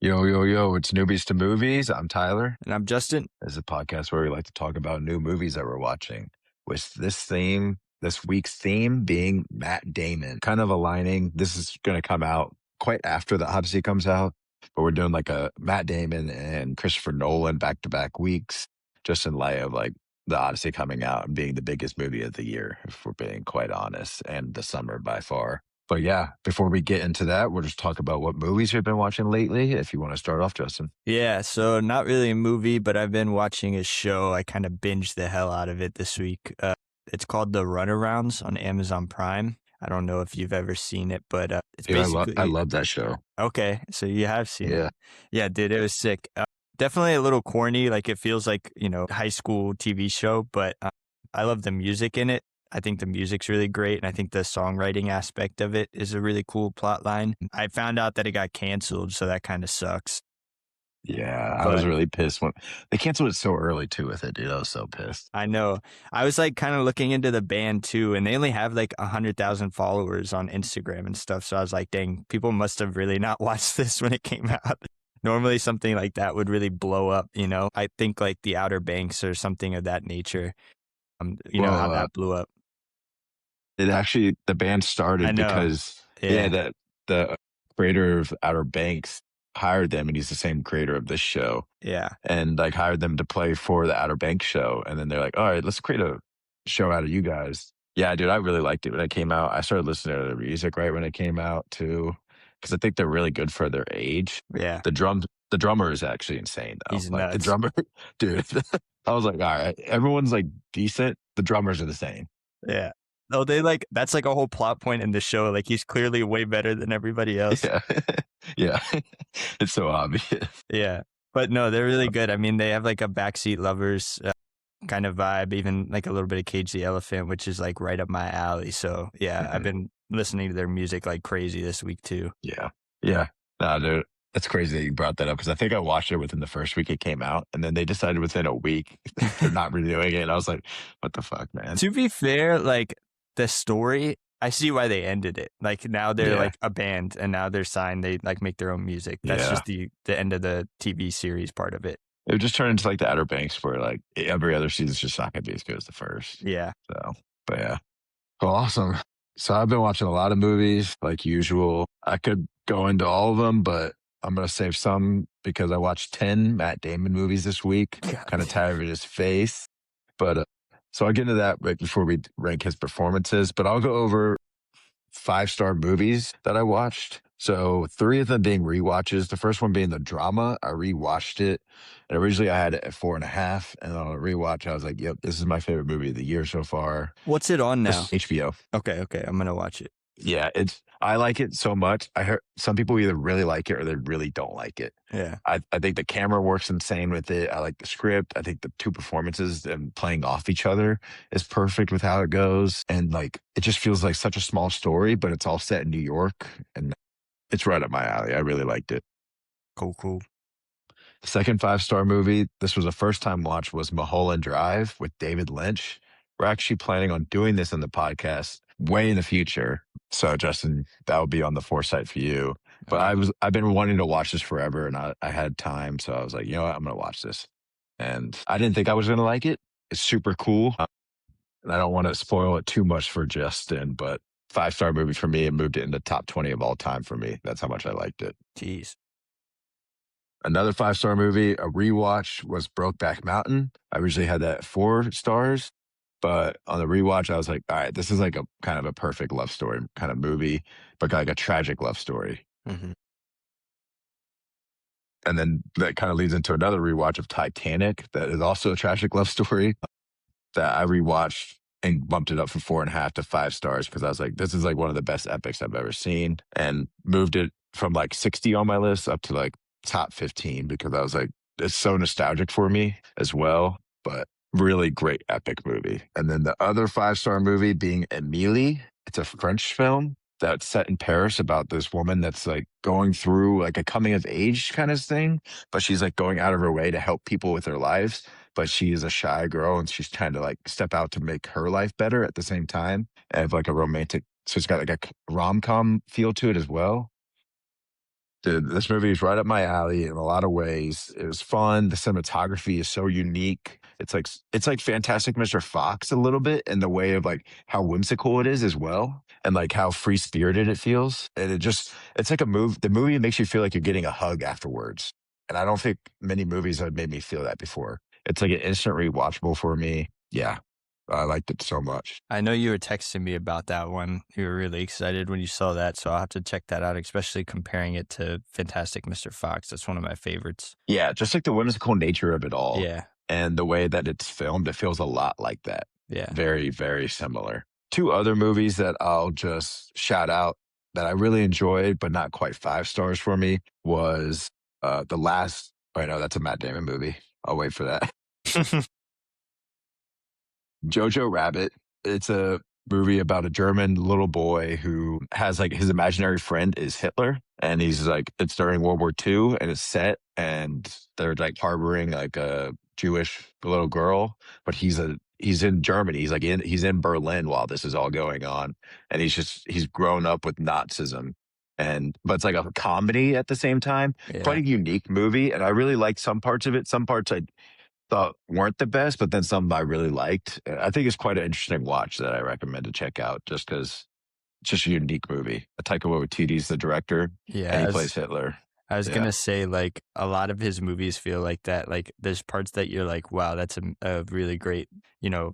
Yo, yo, yo, it's Newbies to Movies. I'm Tyler. And I'm Justin. This is a podcast where we like to talk about new movies that we're watching. With this week's theme being Matt Damon, kind of aligning. This is going to come out quite after the Odyssey comes out, but we're doing like a Matt Damon and Christopher Nolan back to back weeks, just in light of like the Odyssey coming out and being the biggest movie of the year, if we're being quite honest, and the summer by far. But yeah, before we get into that, we'll just talk about what movies we've been watching lately. If you want to start off, Justin. Yeah, so not really a movie, but I've been watching a show. I kind of binged the hell out of it this week. It's called The Runarounds on Amazon Prime. I don't know if you've ever seen it, but it's Yeah, basically I love that show. okay. So you have seen Yeah. it. Yeah, dude, it was sick. Definitely a little corny. Like it feels like, high school TV show, but I love the music in it. I think the music's really great, and I think the songwriting aspect of it is a really cool plot line. I found out that it got canceled, so that kind of sucks. Yeah, I was But really pissed when they canceled it so early too with it, dude. I was so pissed. I know. I was like kind of looking into the band too, and they only have like 100,000 followers on Instagram and stuff. So I was like, dang, people must have really not watched this when it came out. Normally something like that would really blow up, you know? I think like the Outer Banks or something of that nature. You know how Well, that blew up. the band I started know. because Yeah. that the creator of Outer Banks hired them, and he's the same creator of this show, Yeah. and like hired them to play for the Outer Banks show, and then they're like, all right, let's create a show out of you guys. Yeah, dude, I really liked it when it came out. I started listening to the music right when it came out too, because I think they're really good for their age. Yeah. The drummer is actually insane though. He's Like the nuts. drummer, dude. I was like, all right, everyone's like decent. The drummers are the same. Yeah. No, they like that's like a whole plot point in the show. Like he's clearly way better than everybody else. Yeah, yeah. It's so obvious. Yeah. But no, they're really good. I mean, they have like a backseat lovers kind of vibe, even like a little bit of Cage the Elephant, which is like right up my alley. So yeah, I've Mhm. been listening to their music like crazy this week too. Yeah, yeah. No, dude, that's crazy that you brought that up because I think I watched it within the first week it came out, and then they decided within a week they're not renewing it. And I was like, what the fuck, man? To be fair, like the story, I see why they ended it. Like now they're Yeah, like a band and now they're signed. They like make their own music. That's yeah. just the end of the TV series part of it. It would just turn into like the Outer Banks where like every other season's just not gonna be as good as the first. Yeah. So, but yeah. Well, awesome. So I've been watching a lot of movies like usual. I could go into all of them, but I'm going to save some because I watched 10 Matt Damon movies this week. Kind of tired of his face. But so I'll get into that right before we rank his performances. But I'll go over 5-star movies that I watched. So 3 of them being rewatches. The first one being the drama. I rewatched it. And originally I had it at 4.5. And on a rewatch, I was like, yep, this is my favorite movie of the year so far. What's it on now? It's HBO. Okay. I'm gonna watch it. Yeah, I like it so much. I heard some people either really like it or they really don't like it. Yeah. I think the camera works insane with it. I like the script. I think the two performances and playing off each other is perfect with how it goes. And like it just feels like such a small story, but it's all set in New York and it's right up my alley. I really liked it. Cool. The second 5-star movie, this was a first time watch, was Mulholland Drive with David Lynch. We're actually planning on doing this in the podcast way in the future. So Justin, that would be on the foresight for you. But I've been wanting to watch this forever and I had time. So I was like, you know what, I'm gonna watch this. And I didn't think I was gonna like it. It's super cool. And I don't want to spoil it too much for Justin, but 5-star movie for me. It moved it into top 20 of all time for me. That's how much I liked it. Jeez. Another 5-star movie, a rewatch, was Brokeback Mountain. I originally had that at 4 stars, but on the rewatch, I was like, all right, this is like a kind of a perfect love story kind of movie, but like a tragic love story. Hmm. And then that kind of leads into another rewatch of Titanic that is also a tragic love story that I rewatched and bumped it up from 4.5 to 5 stars because I was like, this is like one of the best epics I've ever seen, and moved it from like 60 on my list up to like top 15 because I was like, it's so nostalgic for me as well, but really great epic movie. And then the other 5-star movie being Emily. It's a French film that's set in Paris about this woman that's like going through like a coming of age kind of thing, but she's like going out of her way to help people with their lives. But she is a shy girl and she's trying to like step out to make her life better at the same time. And have like a romantic, so it's got like a rom com feel to it as well. Dude, this movie is right up my alley in a lot of ways. It was fun. The cinematography is so unique. It's like Fantastic Mr. Fox a little bit in the way of like how whimsical it is as well, and like how free spirited it feels. And it's like a move. The movie makes you feel like you're getting a hug afterwards. And I don't think many movies have made me feel that before. It's like an instant rewatchable for me. Yeah, I liked it so much. I know you were texting me about that one. You were really excited when you saw that, so I'll have to check that out, especially comparing it to Fantastic Mr. Fox. That's one of my favorites. Yeah, just like the whimsical nature of it all Yeah, and the way that it's filmed, it feels a lot like that. yeah. Very, very similar. Two other movies that I'll just shout out that I really enjoyed, but not quite 5 stars for me was The Last. Oh, no, that's a Matt Damon movie. I'll wait for that. Jojo Rabbit. It's a movie about a German little boy who has like his imaginary friend is Hitler. And he's like, it's during World War II and it's set and they're like harboring like a Jewish little girl, but he's in Germany. He's in Berlin while this is all going on. And he's grown up with Nazism. But it's like a comedy at the same time. Yeah. Quite a unique movie. And I really liked some parts of it. Some parts I thought weren't the best, but then some I really liked. I think it's quite an interesting watch that I recommend to check out just because it's just a unique movie. Taika Waititi's the director Yeah, and he plays Hitler. I was Yeah. gonna say, like, a lot of his movies feel like that. Like, there's parts that you're like, wow, that's a really great,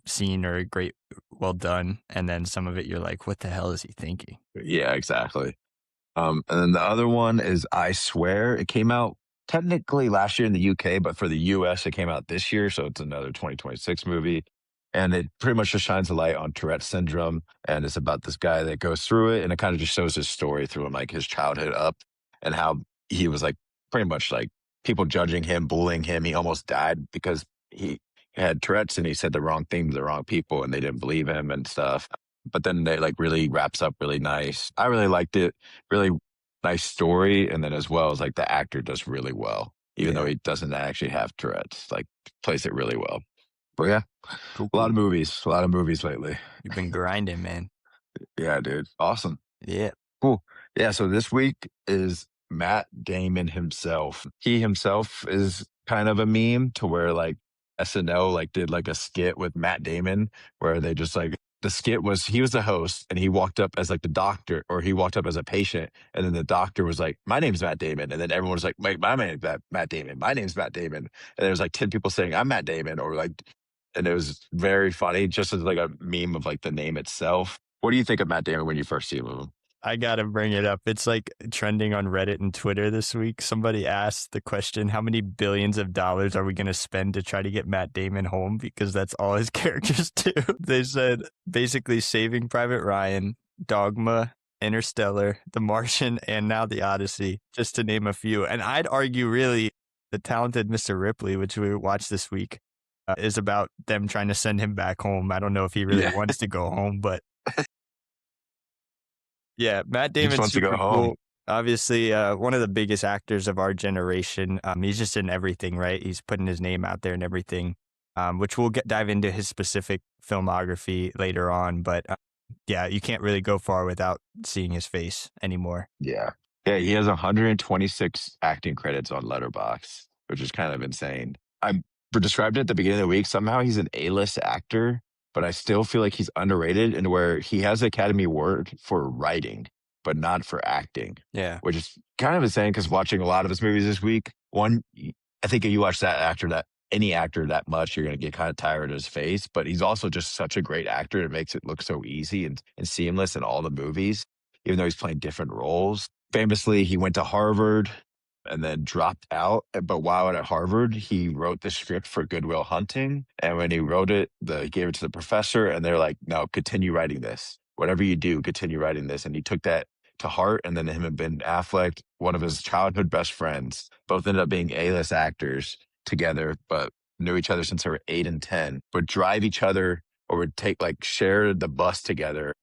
scene or a great, well done. And then some of it you're like, what the hell is he thinking? Yeah, exactly. And then the other one is I Swear. It came out technically last year in the UK, but for the US, it came out this year. So it's another 2026 movie. And it pretty much just shines a light on Tourette's syndrome. And it's about this guy that goes through it. And it kind of just shows his story through him, like his childhood up and how he was like pretty much like people judging him, bullying him. He almost died because he had Tourette's and he said the wrong thing to the wrong people and they didn't believe him and stuff. But then they like really wraps up really nice. I really liked it. Really nice story. And then as well as like the actor does really well, even though he doesn't actually have Tourette's, like plays it really well. But yeah, Cool. a lot of movies lately. You've been grinding, man. Yeah, dude. Awesome. Yeah. Cool. Yeah. So this week is Matt Damon himself. He himself is kind of a meme to where like SNL like did like a skit with Matt Damon where they just like the skit was he was the host and he walked up as like the doctor or he walked up as a patient and then the doctor was like, my name's Matt Damon. And then everyone was like, my name's Matt Damon. My name's Matt Damon. And there was like 10 people saying I'm Matt Damon or like, and it was very funny just as like a meme of like the name itself. What do you think of Matt Damon when you first see him? I gotta bring it up. It's like trending on Reddit and Twitter this week. Somebody asked the question, how many billions of dollars are we going to spend to try to get Matt Damon home? Because that's all his characters do. They said basically Saving Private Ryan, Dogma, Interstellar, The Martian, and now The Odyssey, just to name a few. And I'd argue really The Talented Mr. Ripley, which we watched this week, is about them trying to send him back home. I don't know if he really wants to go home, but yeah, Matt Damon's super cool. Obviously, one of the biggest actors of our generation. He's just in everything, right? He's putting his name out there and everything, which we'll dive into his specific filmography later on. But yeah, you can't really go far without seeing his face anymore. Yeah. Yeah, he has 126 acting credits on Letterboxd, which is kind of insane. I described it at the beginning of the week. Somehow he's an A-list actor, but I still feel like he's underrated and where he has the Academy Award for writing, but not for acting. Yeah. Which is kind of insane because watching a lot of his movies this week, one, I think if you watch any actor that much, you're going to get kind of tired of his face, but he's also just such a great actor. It makes it look so easy and seamless in all the movies, even though he's playing different roles. Famously, he went to Harvard and then dropped out. But while at Harvard, he wrote the script for Good Will Hunting. And when he wrote it, he gave it to the professor and they're like, no, continue writing this. Whatever you do, continue writing this. And he took that to heart. And then him and Ben Affleck, one of his childhood best friends, both ended up being A-list actors together, but knew each other since they were 8 and 10, would drive each other or would share the bus together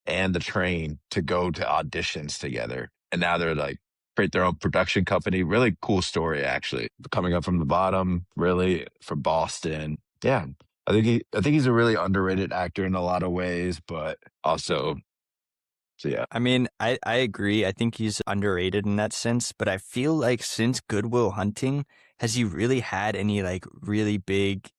and the train to go to auditions together. And now they're like, create their own production company. Really cool story, actually. Coming up from the bottom, really, from Boston. Yeah, I think he's a really underrated actor in a lot of ways, but also So yeah, I mean, I agree. I think he's underrated in that sense, but I feel like since Good Will Hunting, has he really had any like really big,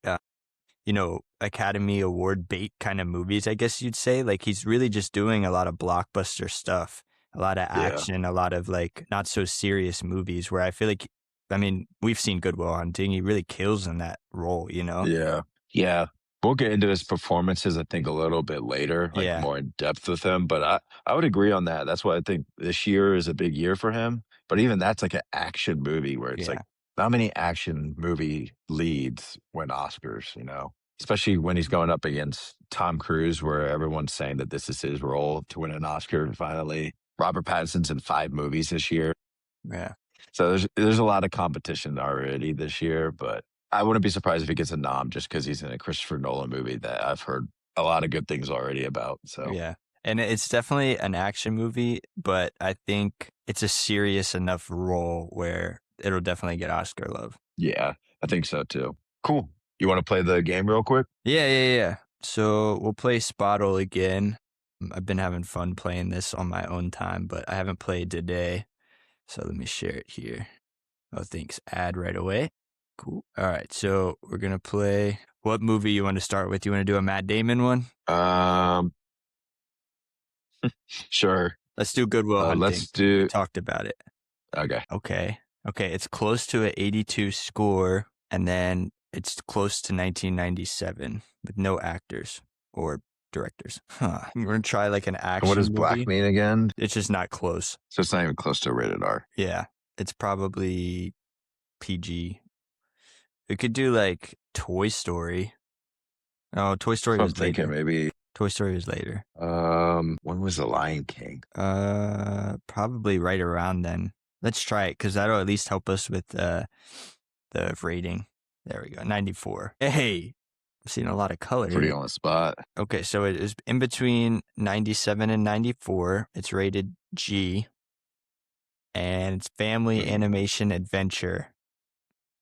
Academy Award bait kind of movies, I guess you'd say? Like he's really just doing a lot of blockbuster stuff, a lot of yeah, action, a lot of like not so serious movies where I feel like, I mean, we've seen Good Will Hunting. He really kills in that role, you know? yeah, yeah. We'll get into his performances, I think, a little bit later, like Yeah. more in depth with him. But I would agree on that. That's why I think this year is a big year for him. But even that's like an action movie where it's like Yeah. not many action movie leads win Oscars, you know? Especially when he's going up against Tom Cruise, where everyone's saying that this is his role to win an Oscar finally. Robert Pattinson's in 5 movies this year. Yeah. So there's a lot of competition already this year, but I wouldn't be surprised if he gets a nom just because he's in a Christopher Nolan movie that I've heard a lot of good things already about. So Yeah. And it's definitely an action movie, but I think it's a serious enough role where it'll definitely get Oscar love. yeah, I think so too. Cool. You want to play the game real quick? Yeah. So we'll play Spottle again. I've been having fun playing this on my own time, but I haven't played today. So let me share it here. Oh, thanks. Add right away. Cool. All right. So we're going to play. What movie you want to start with? You want to do a Matt Damon one? Um, sure. Let's do Good Will Hunting. Let's do. We talked about it. Okay. Okay. It's close to an 82 score, and then it's close to 1997 with no actors or directors. We're going to try like an action What does movie. black mean again? It's just not close. So it's not even close to rated R. Yeah. It's probably PG. We could do like Toy Story. Oh, Toy Story So I'm was later. thinking maybe. Toy Story was later. When was The Lion King? Probably right around then. Let's try it because that'll at least help us with the rating. There we go, 94. Hey, I'm seeing a lot of color. Pretty on the spot. Okay, so it is in between 97 and 94. It's rated G, and it's family animation adventure.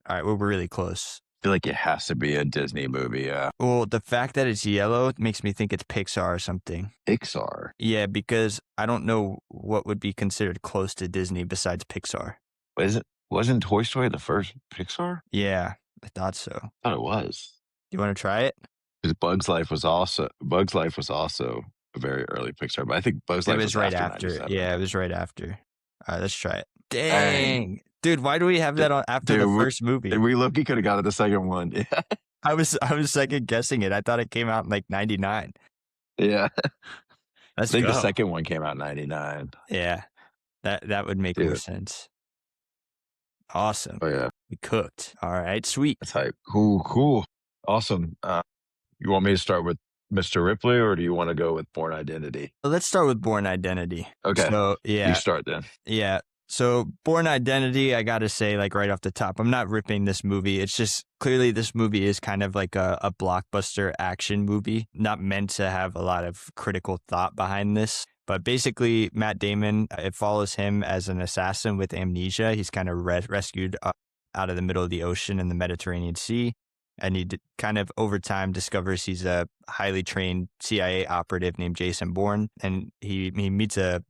All right, well, we're really close. I feel like it has to be a Disney movie. Yeah. Well, the fact that it's yellow makes me think it's Pixar or something. Pixar. Yeah, because I don't know what would be considered close to Disney besides Pixar. Wasn't Toy Story the first Pixar? Yeah, I thought so. I thought it was. You want to try it? Because Bugs Life was also a very early Pixar, but I think Bugs Life It was right after after. 97. Yeah, it was right after. All right, let's try it. Dang. Dang. Dude, why do we have that on after the first movie? We look, he could have got it the second one. Yeah. I was second guessing it. I thought it came out in like 99. Yeah. Let's I think go. the second one came out in 99. Yeah. That would make more sense. Awesome. Oh yeah. We cooked. All right, sweet. That's hype. Cool. Awesome. You want me to start with Mr. Ripley or do you want to go with Bourne Identity? Well, let's start with Bourne Identity. Okay. So yeah. You start then. Yeah. So Bourne Identity, I got to say, like right off the top, I'm not ripping this movie. It's just clearly this movie is kind of like a blockbuster action movie, not meant to have a lot of critical thought behind this. But basically, Matt Damon, it follows him as an assassin with amnesia. He's kind of rescued out of the middle of the ocean in the Mediterranean Sea. And he kind of over time discovers he's a highly trained CIA operative named Jason Bourne. And he meets an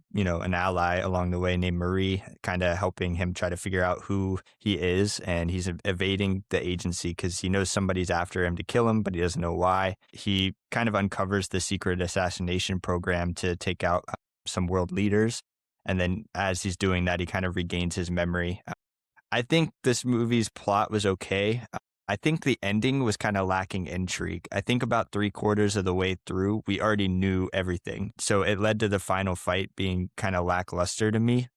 ally along the way named Marie, kind of helping him try to figure out who he is. And he's evading the agency because he knows somebody's after him to kill him, but he doesn't know why. He kind of uncovers the secret assassination program to take out some world leaders. And then as he's doing that, he kind of regains his memory. I think this movie's plot was okay. I think the ending was kind of lacking intrigue. I think about 3/4 of the way through, we already knew everything. So it led to the final fight being kind of lackluster to me.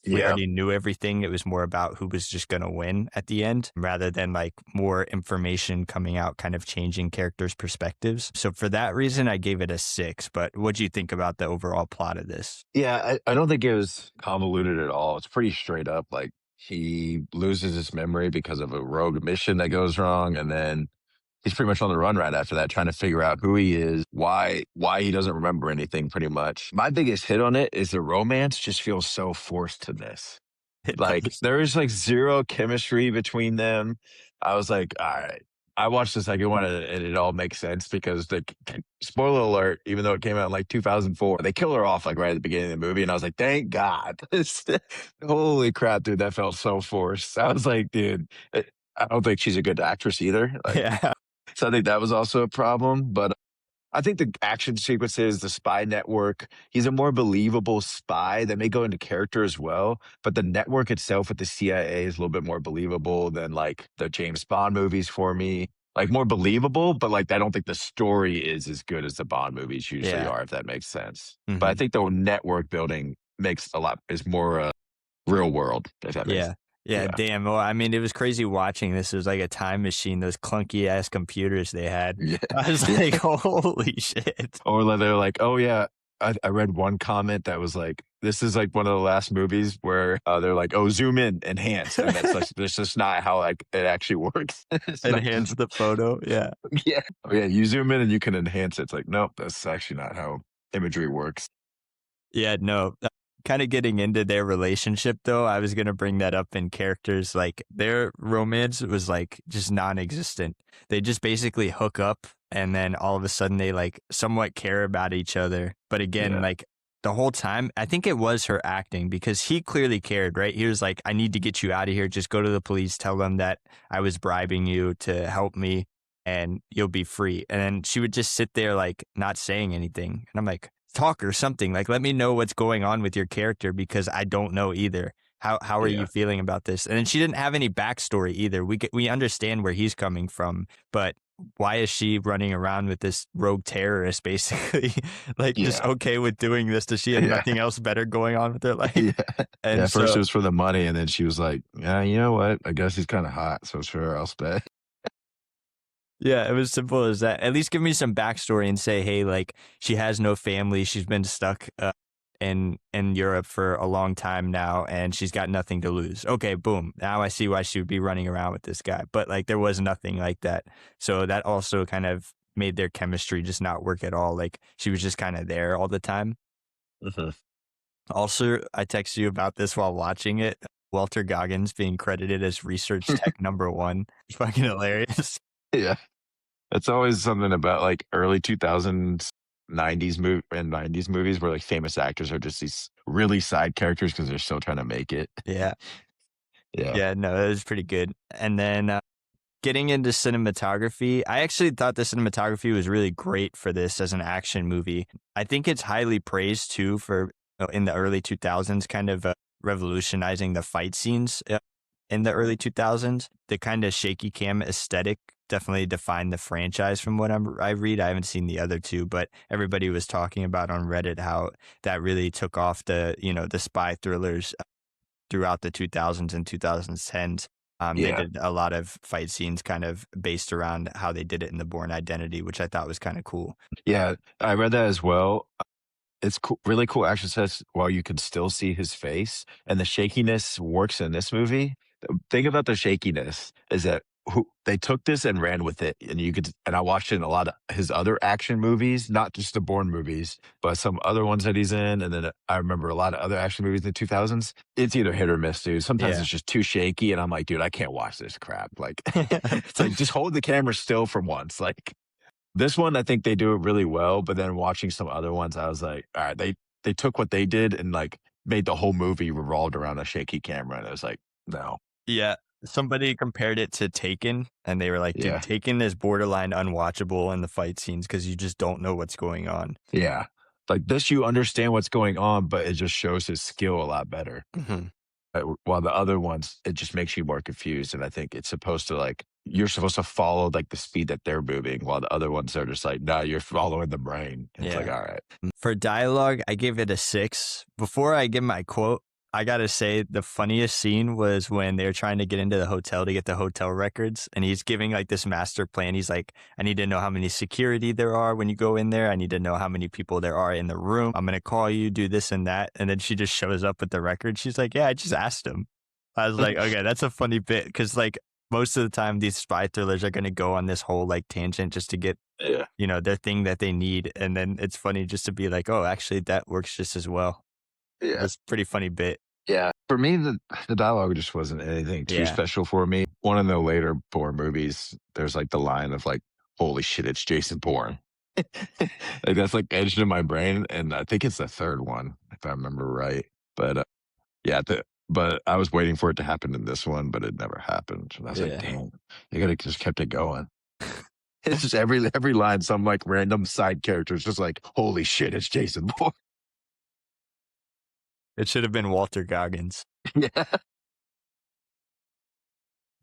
We already knew everything. It was more about who was just going to win at the end rather than like more information coming out, kind of changing characters' perspectives. So for that reason, I gave it a 6. But what do you think about the overall plot of this? Yeah, I don't think it was convoluted at all. It's pretty straight up. Like he loses his memory because of a rogue mission that goes wrong. And then he's pretty much on the run right after that, trying to figure out who he is, why he doesn't remember anything pretty much. My biggest hit on it is the romance just feels so forced to this. Like there is like zero chemistry between them. I was like, all right, I watched the second one and it all makes sense because spoiler alert, even though it came out in like 2004, they kill her off like right at the beginning of the movie. And I was like, thank God. Holy crap, dude. That felt so forced. I was like, dude, I don't think she's a good actress either. Like, Yeah. so I think that was also a problem. But I think the action sequences, the spy network, he's a more believable spy that may go into character as well. But the network itself with the CIA is a little bit more believable than like the James Bond movies for me. Like more believable, but like I don't think the story is as good as the Bond movies usually Yeah. are, if that makes sense. But I Hmm. think the network building is more real world, if that makes Yeah. sense. Yeah. Yeah. Damn. Well, I mean, it was crazy watching this. It was like a time machine, those clunky ass computers they had. Yeah. I was Yeah. like, holy shit. Or like they're like, oh yeah, I read one comment that was like, this is like one of the last movies where they're like, oh, zoom in, enhance, and that's just not how like it actually works. It's not Enhance just the photo. Yeah. yeah, oh, yeah. You zoom in and you can enhance it. It's like, nope, that's actually not how imagery works. Yeah, no. Kind of getting into their relationship though, I was going to bring that up in characters. Like their romance was like just non-existent. They just basically hook up and then all of a sudden they like somewhat care about each other. But again, Yeah, like the whole time, I think it was her acting because he clearly cared, right? He was like, I need to get you out of here. Just go to the police, tell them that I was bribing you to help me and you'll be free. And then she would just sit there like not saying anything. And I'm like, talk or something. Like, let me know what's going on with your character because I don't know either. How are you yeah, feeling about this? And then she didn't have any backstory either. We understand where he's coming from, but why is she running around with this rogue terrorist basically like just yeah, okay with doing this? Does she have yeah, nothing else better going on with her life? yeah. Yeah, And first so it was for the money, and then she was like, "Yeah, you know what? I guess he's kind of hot, so sure, I'll stay." yeah, it was simple as that. At least give me some backstory and say, hey, like she has no family. She's been stuck in Europe for a long time now, and she's got nothing to lose. Okay, boom. Now I see why she would be running around with this guy. But like there was nothing like that. So that also kind of made their chemistry just not work at all. Like she was just kind of there all the time. Mhm. Also, I texted you about this while watching it. Walter Goggins being credited as research tech number one. Fucking hilarious. Yeah. It's always something about like early 2000s, 90s and 90s movies where like famous actors are just these really side characters because they're still trying to make it. Yeah. Yeah. Yeah, no, it was pretty good. And then getting into cinematography, I actually thought the cinematography was really great for this as an action movie. I think it's highly praised too for in the early 2000s, kind of revolutionizing the fight scenes in the early 2000s. The kind of shaky cam aesthetic definitely defined the franchise from what I read. I haven't seen the other two, but everybody was talking about on Reddit how that really took off the spy thrillers throughout the 2000s and 2010s. They Yeah. did a lot of fight scenes kind of based around how they did it in the Bourne Identity, which I thought was kind of cool. Yeah. I read that as well. It's cool, really cool action sets while you can still see his face, and the shakiness works in this movie. The thing about the shakiness is that they took this and ran with it, and I watched it in a lot of his other action movies, not just the Bourne movies, but some other ones that he's in, and then I remember a lot of other action movies in the 2000s. It's either hit or miss, dude. Sometimes Yeah. it's just too shaky, and I'm like, dude, I can't watch this crap. Like, it's like just hold the camera still for once, like. This one, I think they do it really well, but then watching some other ones, I was like, all right, they took what they did and like made the whole movie revolved around a shaky camera, and I was like, no, Yeah. Somebody compared it to Taken, and they were like, dude, yeah, Taken is borderline unwatchable in the fight scenes because you just don't know what's going on. yeah. Like this, you understand what's going on, but it just shows his skill a lot better. Mhm. While the other ones, it just makes you more confused. And I think it's supposed to like you're supposed to follow like the speed that they're moving, while the other ones are just like, nah, you're following the brain. It's like, Yeah. all right, For dialogue, I give it a 6. Before I give my quote, I gotta say the funniest scene was when they were trying to get into the hotel to get the hotel records, and he's giving like this master plan. He's like, I need to know how many security there are when you go in there. I need to know how many people there are in the room. I'm gonna call you, do this and that. And then she just shows up with the record. She's like, yeah, I just asked him. I was like, okay, that's a funny bit because like most of the time these spy thrillers are gonna go on this whole like tangent just to get yeah, their thing that they need. And then it's funny just to be like, oh, actually, that works just as well. yeah. That's a pretty funny bit. Yeah. For me, the dialogue just wasn't anything too Yeah. special for me. One of the later Bourne movies, there's like the line of like, holy shit, it's Jason Bourne. Like that's like edged in my brain. And I think it's the third one, if I remember right. But yeah, but I was waiting for it to happen in this one, but it never happened. And I was like, Yeah. damn, you could have just kept it going. It's just every line, some like random side character is just like, holy shit, it's Jason Bourne. It should have been Walter Goggins. Yeah.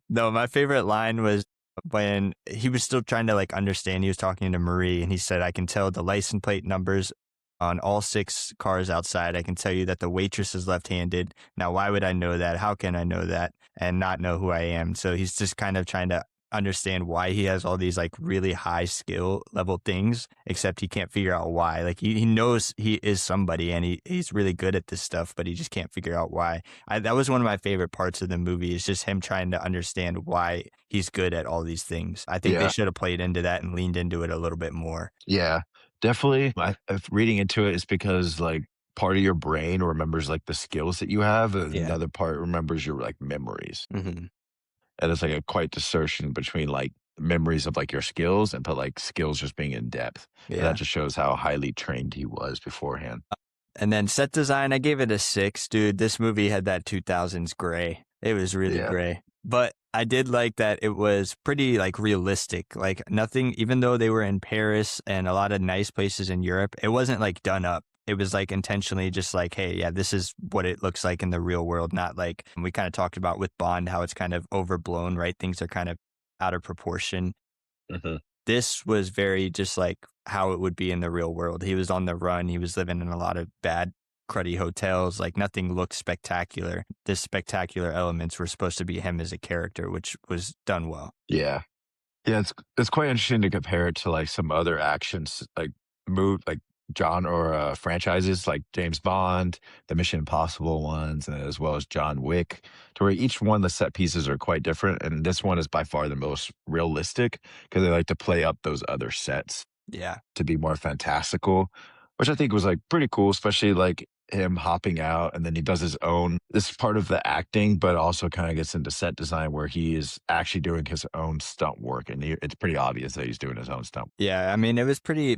No, my favorite line was when he was still trying to like understand. He was talking to Marie and he said, I can tell the license plate numbers on all 6 cars outside. I can tell you that the waitress is left-handed. Now, why would I know that? How can I know that and not know who I am? So he's just kind of trying to understand why he has all these like really high skill level things, except he can't figure out why. Like he knows he is somebody and he's really good at this stuff, but he just can't figure out why. That was one of my favorite parts of the movie, is just him trying to understand why he's good at all these things. I think they Yeah. should have played into that and leaned into it a little bit more. Yeah, definitely. If reading into it is because like part of your brain remembers like the skills that you have, and Yeah. another part remembers your like memories. Mm-hmm. And it's like a quite distortion between like memories of like your skills and but like skills just being in depth. And that Yeah. just shows how highly trained he was beforehand. And then set design, I gave it a 6. Dude, this movie had that 2000s gray. It was really Yeah. gray. But I did like that it was pretty like realistic. Like nothing, even though they were in Paris and a lot of nice places in Europe, it wasn't like done up. It was like intentionally just like, hey, yeah, this is what it looks like in the real world. Not like we kind of talked about with Bond, how it's kind of overblown, right? Things are kind of out of proportion. Mhm. This was very just like how it would be in the real world. He was on the run. He was living in a lot of bad, cruddy hotels. Like nothing looked spectacular. The spectacular elements were supposed to be him as a character, which was done well. Yeah. Yeah, it's quite interesting to compare it to like some other actions like like John or franchises like James Bond, the Mission Impossible ones, and as well as John Wick, to where each one the set pieces are quite different, and this one is by far the most realistic because they like to play up those other sets Yeah. to be more fantastical, which I think was like pretty cool, especially like him hopping out and then he does his own. This is part of the acting, but also kind of gets into set design where he is actually doing his own stunt work. And it's pretty obvious that he's doing his own stunt. Yeah. I mean, it was pretty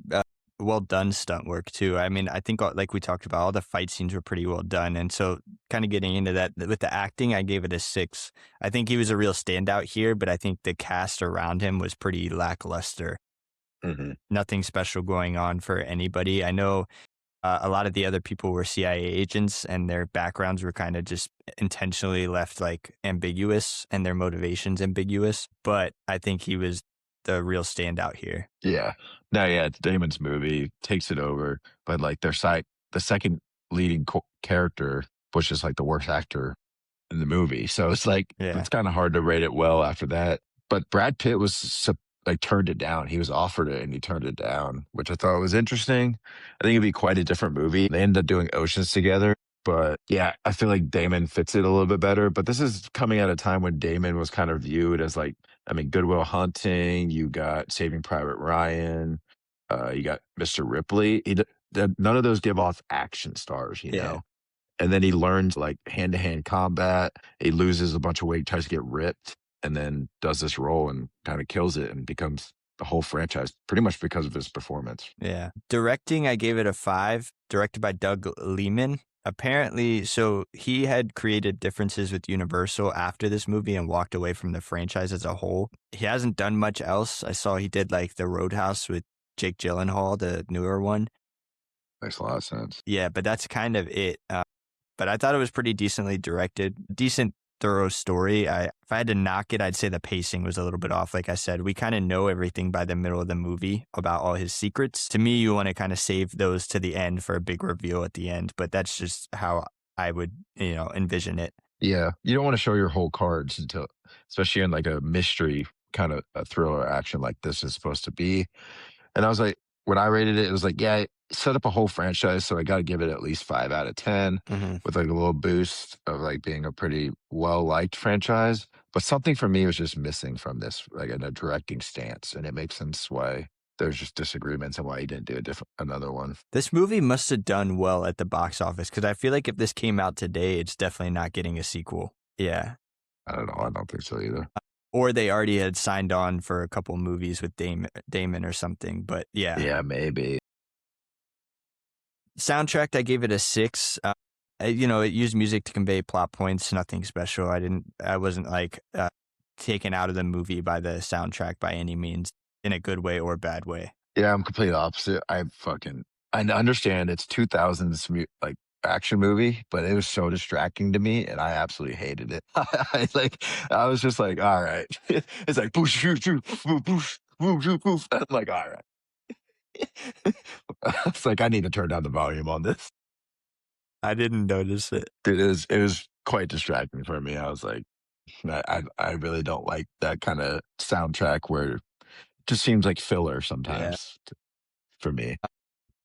well done stunt work, too. I mean, I think, like we talked about, all the fight scenes were pretty well done. And so, kind of getting into that with the acting, I gave it a 6. I think he was a real standout here, but I think the cast around him was pretty lackluster. Hmm. Nothing special going on for anybody. I know a lot of the other people were CIA agents and their backgrounds were kind of just intentionally left like ambiguous and their motivations ambiguous. But I think he was the real standout here. Yeah. No, yeah, it's Damon's movie takes it over, but like the second leading character was just like the worst actor in the movie. So it's like Yeah. it's kind of hard to rate it well after that. But Brad Pitt was like turned it down. He was offered it and he turned it down, which I thought was interesting. I think it'd be quite a different movie. They ended up doing Oceans together. But yeah, I feel like Damon fits it a little bit better. But this is coming at a time when Damon was kind of viewed as like, I mean, Good Will Hunting, you got Saving Private Ryan, you got Mr. Ripley. None of those give off action stars, you Yeah. know? And then he learns like hand to hand combat. He loses a bunch of weight, tries to get ripped, and then does this role and kind of kills it and becomes the whole franchise pretty much because of his performance. Yeah. Directing, I gave it a 5, directed by Doug Liman. Apparently, so he had created differences with Universal after this movie and walked away from the franchise as a whole. He hasn't done much else. I saw he did like the Roadhouse with Jake Gyllenhaal, the newer one. Makes a lot of sense. Yeah, but that's kind of it. But I thought it was pretty decently directed, decent, thorough story. If I had to knock it, I'd say the pacing was a little bit off. Like I said, we kind of know everything by the middle of the movie about all his secrets. To me, you want to kind of save those to the end for a big reveal at the end. But that's just how I would, envision it. Yeah, you don't want to show your whole cards until, especially in like a mystery kind of a thriller action like this is supposed to be. And I was like, when I rated it, it was like, yeah, it set up a whole franchise, so I got to give it at least 5 out of 10 Mm-hmm. with like a little boost of like being a pretty well liked franchise. But something for me was just missing from this, like in a directing stance, and it makes sense why there's just disagreements on why he didn't do another one. This movie must have done well at the box office because I feel like if this came out today, it's definitely not getting a sequel. Yeah. I don't know. I don't think so either. Or they already had signed on for a couple movies with Damon or something. But yeah. Yeah, maybe. Soundtrack, I gave it a 6. It used music to convey plot points, nothing special. I wasn't like taken out of the movie by the soundtrack by any means, in a good way or bad way. Yeah, I'm completely opposite. I understand it's 2000s like action movie, but it was so distracting to me, and I absolutely hated it. I was just like, all right, it's like boosh, shoo, shoo, boosh, boosh, boosh, boosh. I'm like, all right. It's like I need to turn down the volume on this. I didn't notice it. It was quite distracting for me. I was like, I really don't like that kind of soundtrack where it just seems like filler sometimes for me.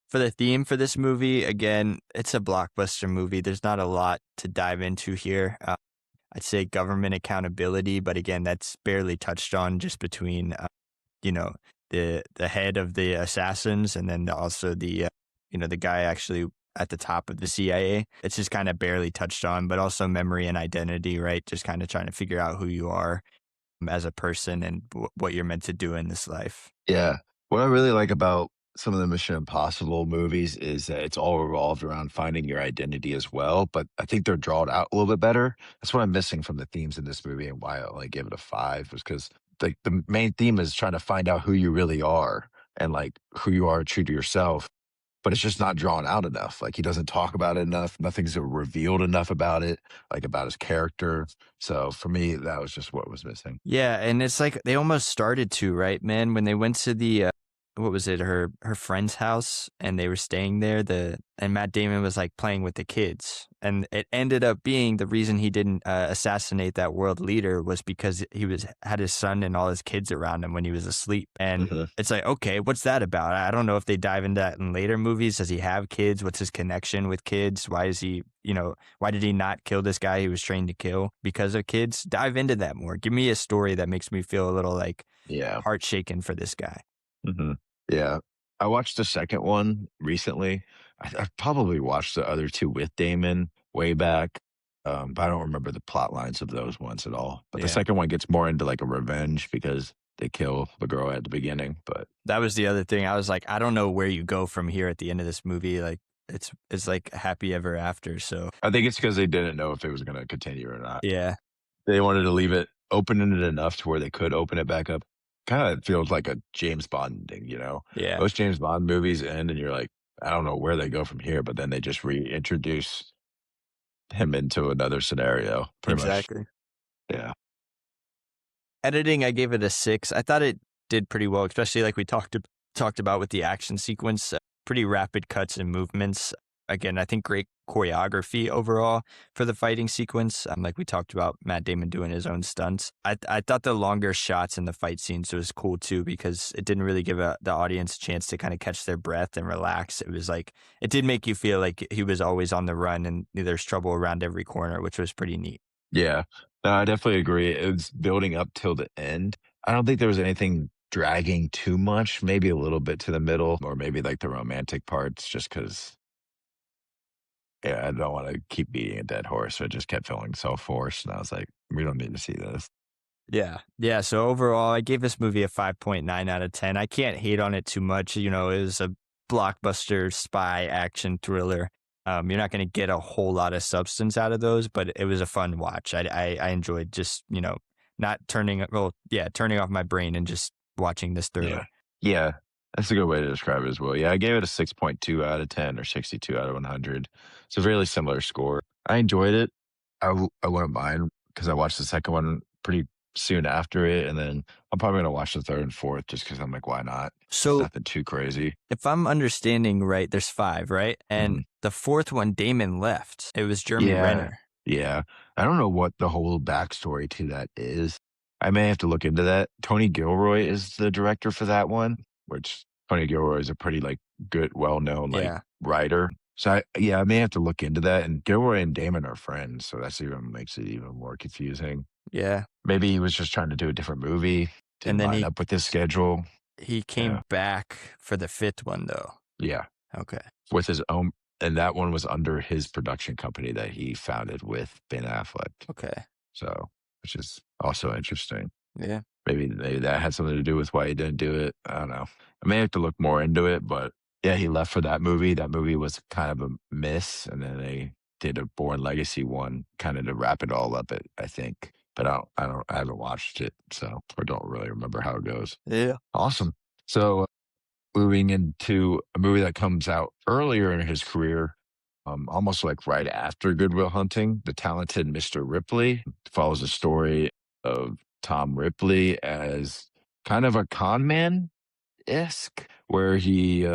For the theme for this movie, again, it's a blockbuster movie. There's not a lot to dive into here. I'd say government accountability, but again, that's barely touched on, just between, the head of the assassins and then also the guy actually at the top of the CIA. It's just kind of barely touched on, but also memory and identity, right? Just kind of trying to figure out who you are as a person and what you're meant to do in this life. Yeah. What I really like about some of the Mission Impossible movies is that it's all revolved around finding your identity as well, but I think they're drawn out a little bit better. That's what I'm missing from the themes in this movie, and why I only gave it a 5 was because like the main theme is trying to find out who you really are and like who you are true to yourself, but it's just not drawn out enough. Like he doesn't talk about it enough. Nothing's revealed enough about it, like about his character. So for me, that was just what was missing. Yeah, and it's like they almost started to, right, man? When they went to the what was it, her friend's house, and they were staying there, and Matt Damon was like playing with the kids, and it ended up being the reason he didn't assassinate that world leader was because he had his son and all his kids around him when he was asleep. And it's like, okay, what's that about? I don't know if they dive into that in later movies. Does he have kids? What's his connection with kids? Why is he, why did he not kill this guy he was trained to kill because of kids? Dive into that more. Give me a story that makes me feel a little like heart shaken for this guy. Yeah. I watched the second one recently. I've probably watched the other two with Damon way back, but I don't remember the plot lines of those ones at all. But the second one gets more into like a revenge because they kill the girl at the beginning. But that was the other thing. I was like, I don't know where you go from here at the end of this movie. Like it's like happy ever after. So I think it's because they didn't know if it was going to continue or not. Yeah. They wanted to leave it open-ended enough to where they could open it back up. Kind of feels like a James Bond thing, Yeah. Most James Bond movies end and you're like, I don't know where they go from here, but then they just reintroduce him into another scenario. Exactly. Much. Yeah. Editing, I gave it a 6. I thought it did pretty well, especially like we talked about with the action sequence. Pretty rapid cuts and movements. Again, I think great choreography overall for the fighting sequence. Like we talked about Matt Damon doing his own stunts. I thought the longer shots in the fight scenes was cool too, because it didn't really give the audience a chance to kind of catch their breath and relax. It was like, it did make you feel like he was always on the run and there's trouble around every corner, which was pretty neat. Yeah, no, I definitely agree. It was building up till the end. I don't think there was anything dragging too much, maybe a little bit to the middle, or maybe like the romantic parts, just because I don't want to keep beating a dead horse. So it just kept feeling so forced. And I was like, we don't need to see this. Yeah. Yeah. So overall, I gave this movie a 5.9 out of 10. I can't hate on it too much. It was a blockbuster spy action thriller. You're not going to get a whole lot of substance out of those, but it was a fun watch. I enjoyed just, not turning off my brain and just watching this thriller. Yeah. That's a good way to describe it as well. Yeah, I gave it a 6.2 out of 10 or 62 out of 100. It's a really similar score. I enjoyed it. I wouldn't mind because I watched the second one pretty soon after it. And then I'm probably going to watch the third and fourth just because I'm like, why not? So it's nothing too crazy. If I'm understanding right, there's 5, right? And the fourth one, Damon left. It was Jeremy Renner. Yeah. I don't know what the whole backstory to that is. I may have to look into that. Tony Gilroy is the director for that one, which Tony Gilroy is a pretty like good, well-known writer. So I may have to look into that. And Gilroy and Damon are friends, so that's even makes it even more confusing. Yeah, maybe he was just trying to do a different movie, didn't line up with his schedule. He Yeah. came back for the 5th one, though. Yeah. Okay. With his own, and that one was under his production company that he founded with Ben Affleck. Okay. So, which is also interesting. Yeah. Maybe that had something to do with why he didn't do it. I don't know. I may have to look more into it, but yeah, he left for that movie. That movie was kind of a miss, and then they did a Bourne Legacy one, kind of to wrap it all up. I think, but I haven't watched it, so I don't really remember how it goes. Yeah. Awesome. So moving into a movie that comes out earlier in his career, almost like right after Good Will Hunting, The Talented Mr. Ripley follows the story of Tom Ripley as kind of a con man esque, where he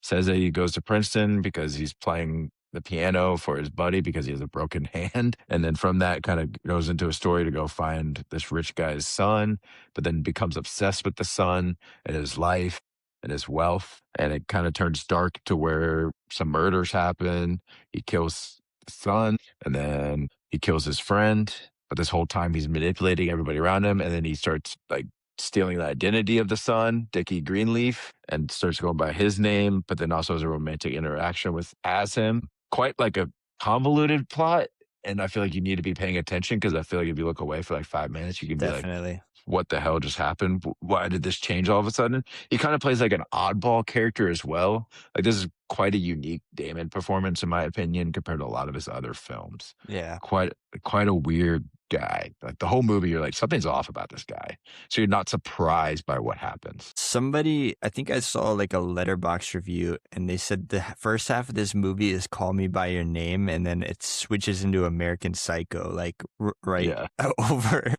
says that he goes to Princeton because he's playing the piano for his buddy because he has a broken hand. And then from that kind of goes into a story to go find this rich guy's son, but then becomes obsessed with the son and his life and his wealth. And it kind of turns dark to where some murders happen. He kills the son and then he kills his friend. But this whole time he's manipulating everybody around him. And then he starts like stealing the identity of the son, Dickie Greenleaf, and starts going by his name, but then also has a romantic interaction with as him. Quite like a convoluted plot. And I feel like you need to be paying attention because I feel like if you look away for like 5 minutes, you can be like, Definitely. what the hell just happened? Why did this change all of a sudden? He kind of plays like an oddball character as well. Like this is quite a unique Damon performance, in my opinion, compared to a lot of his other films. Yeah. Quite a weird guy. Like the whole movie, you're like, something's off about this guy. So you're not surprised by what happens. Somebody, I think I saw like a Letterboxd review, and they said the first half of this movie is Call Me by Your Name, and then it switches into American Psycho, like right Yeah. over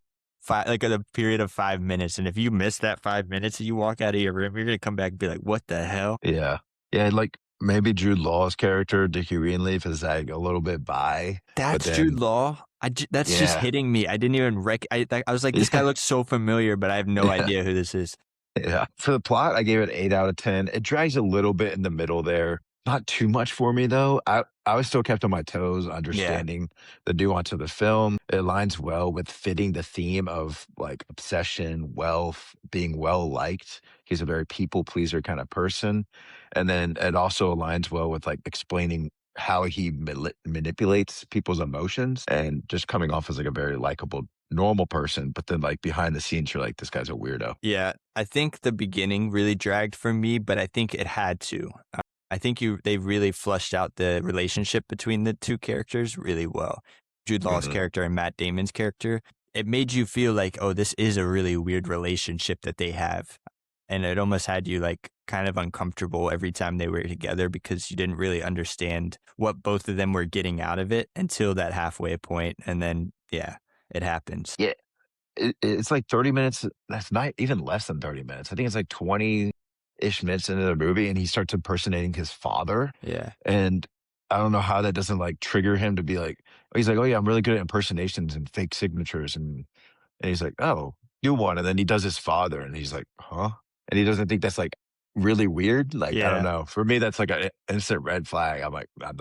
like a period of 5 minutes. And if you miss that 5 minutes and you walk out of your room, you're gonna come back and be like, "What the hell?" Yeah. Yeah. Like maybe Jude Law's character, Dickie Greenleaf, is like a little bit by. That's but Jude then, Law. That's just yeah. hitting me. I didn't even I was like, this guy Yeah. looks so familiar, but I have no Yeah. idea who this is. Yeah. For the plot, I gave it 8 out of 10. It drags a little bit in the middle there. Not too much for me though. I was still kept on my toes, understanding the nuance of the film. It aligns well with fitting the theme of like obsession, wealth, being well liked. He's a very people pleaser kind of person. And then it also aligns well with like explaining how he manipulates people's emotions and just coming off as like a very likable normal person, but then like behind the scenes, you're like, this guy's a weirdo. Yeah, I think the beginning really dragged for me, but I think it had to. I think they really flushed out the relationship between the two characters really well. Jude Law's Mhm. character and Matt Damon's character. It made you feel like, oh, this is a really weird relationship that they have. And it almost had you like kind of uncomfortable every time they were together because you didn't really understand what both of them were getting out of it until that halfway point. And then, yeah, it happens. Yeah. It's like 30 minutes. That's not even less than 30 minutes. I think it's like 20-ish minutes into the movie, and he starts impersonating his father. Yeah. And I don't know how that doesn't like trigger him to be like, he's like, oh yeah, I'm really good at impersonations and fake signatures. And he's like, oh, do one. And then he does his father, and he's like, huh? And he doesn't think that's like really weird. Like, I don't Yeah. know. For me, that's like an instant red flag. I'm like, I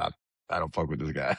don't fuck with this guy.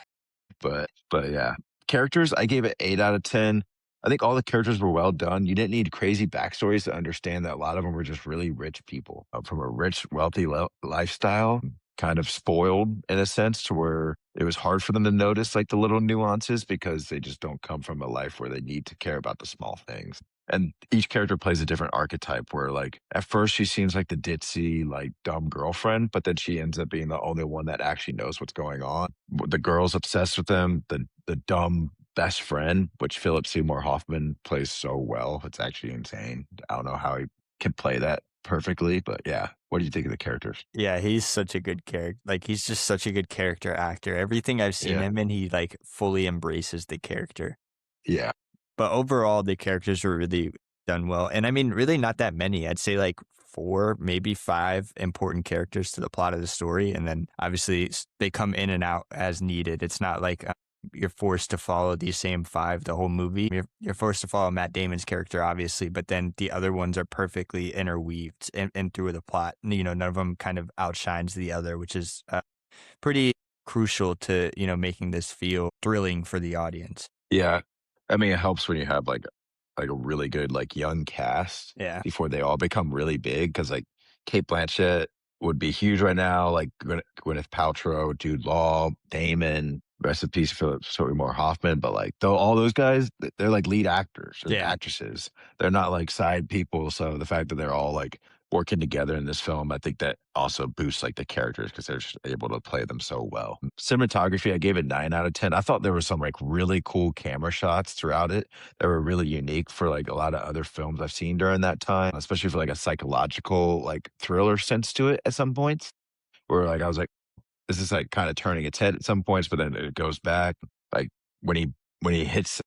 But yeah. Characters, I gave it 8 out of 10. I think all the characters were well done. You didn't need crazy backstories to understand that a lot of them were just really rich people from a rich, wealthy lifestyle, kind of spoiled in a sense to where it was hard for them to notice like the little nuances because they just don't come from a life where they need to care about the small things. And each character plays a different archetype where like at first she seems like the ditzy, like dumb girlfriend, but then she ends up being the only one that actually knows what's going on. The girl's obsessed with them, the dumb best friend, which Philip Seymour Hoffman plays so well. It's actually insane. I don't know how he can play that perfectly, but yeah. What do you think of the characters? Yeah, he's such a good character. Like, he's just such a good character actor. Everything I've seen Yeah. him in, he like fully embraces the character. Yeah. But overall, the characters were really done well. And I mean, really not that many. I'd say like 4, maybe 5 important characters to the plot of the story. And then obviously they come in and out as needed. It's not like you're forced to follow these same 5 the whole movie. You're forced to follow Matt Damon's character, obviously, but then the other ones are perfectly interweaved in through the plot. You know, none of them kind of outshines the other, which is pretty crucial to, you know, making this feel thrilling for the audience. Yeah. I mean, it helps when you have like like a really good like young cast Yeah. before they all become really big. Because like Kate Blanchett would be huge right now, like Gwyneth Paltrow, Jude Law, Damon, rest in peace, Philip Seymour Hoffman. But like though all those guys, they're like lead actors and Yeah. actresses. They're not like side people. So the fact that they're all like working together in this film, I think that also boosts like the characters because they're just able to play them so well. Cinematography, I gave it 9 out of 10. I thought there were some like really cool camera shots throughout it that were really unique for like a lot of other films I've seen during that time, especially for like a psychological like thriller sense to it at some points where like I was like, this is like kind of turning its head at some points, but then it goes back. Like when he hits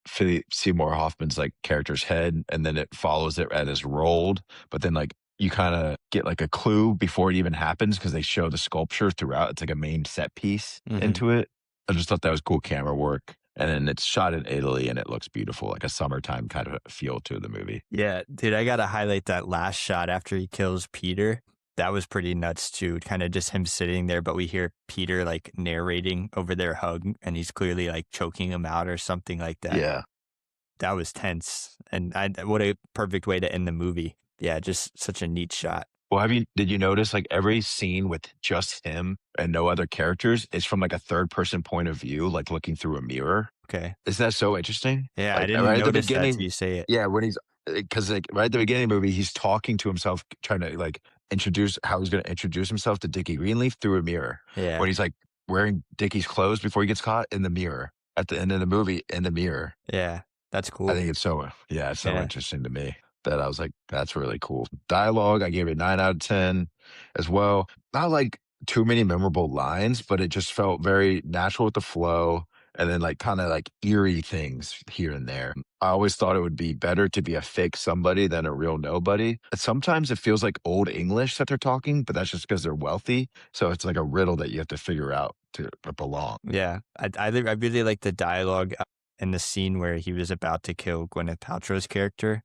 Philip Seymour Hoffman's like character's head and then it follows it as it's rolled, but then like you kind of get like a clue before it even happens because they show the sculpture throughout. It's like a main set piece Hmm. into it. I just thought that was cool camera work. And then it's shot in Italy and it looks beautiful, like a summertime kind of feel to the movie. Yeah, dude, I gotta highlight that last shot after he kills Peter. That was pretty nuts too. Kind of just him sitting there, but we hear Peter like narrating over their hug, and he's clearly like choking him out or something like that. Yeah. That was tense, and what a perfect way to end the movie. Yeah, just such a neat shot. Well, did you notice like every scene with just him and no other characters is from like a third person point of view, like looking through a mirror? Okay. Isn't that so interesting? Yeah, I Like didn't right at the notice that till beginning, you say it. yeah, when he's because like right at the beginning of the movie, he's talking to himself, trying to like introduce how he's going to introduce himself to Dickie Greenleaf through a mirror. Yeah, When he's like wearing Dickie's clothes before he gets caught in the mirror at the end of the movie in the mirror. yeah, that's I cool. think it's so yeah, it's so Yeah, interesting to me that I was like, that's really cool. Dialogue, I gave it 9 out of 10 as well. Not like too many memorable lines, but it just felt very natural with the flow and then like kind of like eerie things here and there. I always thought it would be better to be a fake somebody than a real nobody. Sometimes it feels like old English that they're talking, but that's just because they're wealthy. So it's like a riddle that you have to figure out to belong. yeah. I really like the dialogue in the scene where he was about to kill Gwyneth Paltrow's character.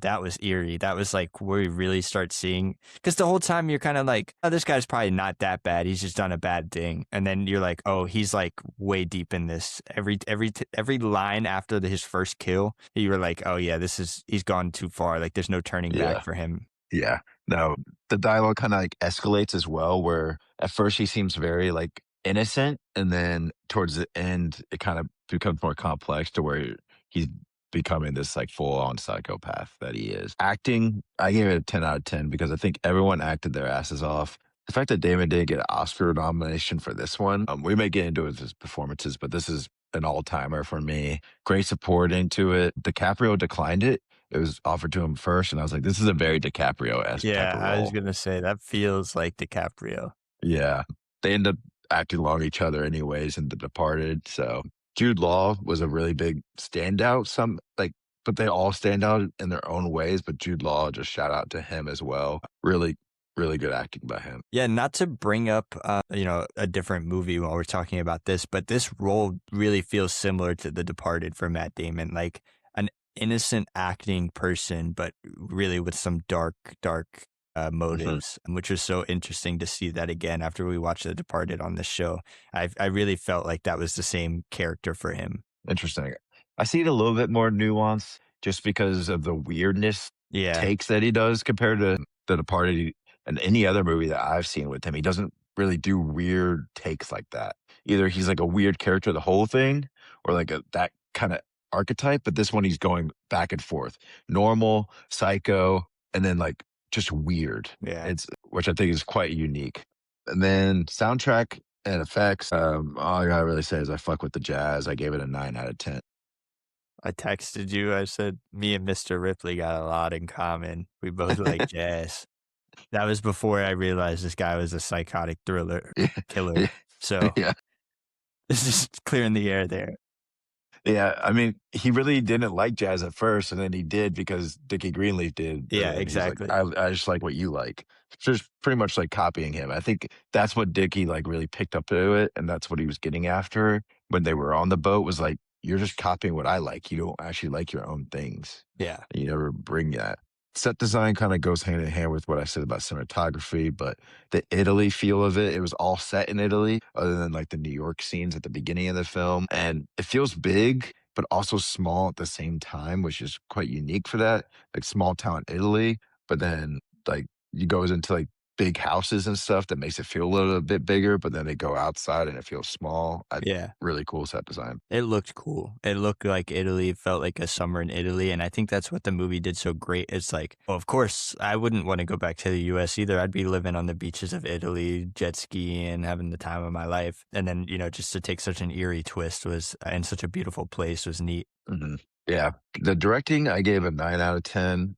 That was eerie. That was like where we really start seeing, because the whole time you're kind of like, oh, this guy's probably not that bad. He's just done a bad thing. And then you're like, oh, he's like way deep in this. Every line after his first kill, you were like, oh yeah, he's gone too far. Like there's no turning back Yeah. for him. Yeah. No, the dialogue kind of like escalates as well, where at first he seems very like innocent, and then towards the end, it kind of becomes more complex to where he's becoming this like full on psychopath that he is. Acting, I gave it a 10 out of 10 because I think everyone acted their asses off. The fact that Damon didn't get an Oscar nomination for this one, we may get into his performances, but this is an all timer for me. Great support into it. DiCaprio declined it. It was offered to him first, and I was like, this is a very DiCaprio-esque type Yeah, of I was role. gonna say that feels like DiCaprio. Yeah. They end up acting along each other anyways in The Departed. So Jude Law was a really big standout. Some like, but they all stand out in their own ways. But Jude Law, just shout out to him as well. Really, really good acting by him. Yeah, not to bring up, a different movie while we're talking about this, but this role really feels similar to The Departed for Matt Damon, like an innocent acting person, but really with some dark, dark Mhm. motives, which was so interesting to see that again after we watched The Departed on this show. I really felt like that was the same character for him. Interesting. I see it a little bit more nuanced just because of the weirdness Yeah, takes that he does compared to The Departed and any other movie that I've seen with him. He doesn't really do weird takes like that. Either he's like a weird character the whole thing or like that kind of archetype, but this one he's going back and forth. Normal, psycho, and then like just weird. yeah. It's which I think is quite unique. And then soundtrack and effects, all I gotta really say is I fuck with the jazz. I gave it a 9 out of 10. I texted you. I said, me and Mr. Ripley got a lot in common. We both like jazz. That was before I realized this guy was a psychotic thriller Yeah, killer. yeah, So yeah. it's just clearing the air there. Yeah, I mean, he really didn't like jazz at first, and then he did because Dickie Greenleaf did, and Yeah, then he's like, exactly. I just like what you like." Just pretty much like copying him. I think that's what Dickie like really picked up to it, and that's what he was getting after when they were on the boat was like, "You're just copying what I like. You don't actually like your own things. Yeah. You never bring that." Set design kind of goes hand in hand with what I said about cinematography, but the Italy feel of it was all set in Italy, other than like the New York scenes at the beginning of the film. And it feels big but also small at the same time, which is quite unique for that. Like small town Italy, but then like you goes into like big houses and stuff that makes it feel a little bit bigger, but then they go outside and it feels small. Yeah. Really cool set design. It looked cool. It looked like Italy. It felt like a summer in Italy. And I think that's what the movie did so great. It's like, well, of course, I wouldn't want to go back to the US either. I'd be living on the beaches of Italy, jet skiing, having the time of my life. And then, just to take such an eerie twist was, and such a beautiful place was neat. Hmm. Yeah. The directing, I gave a 9 out of 10.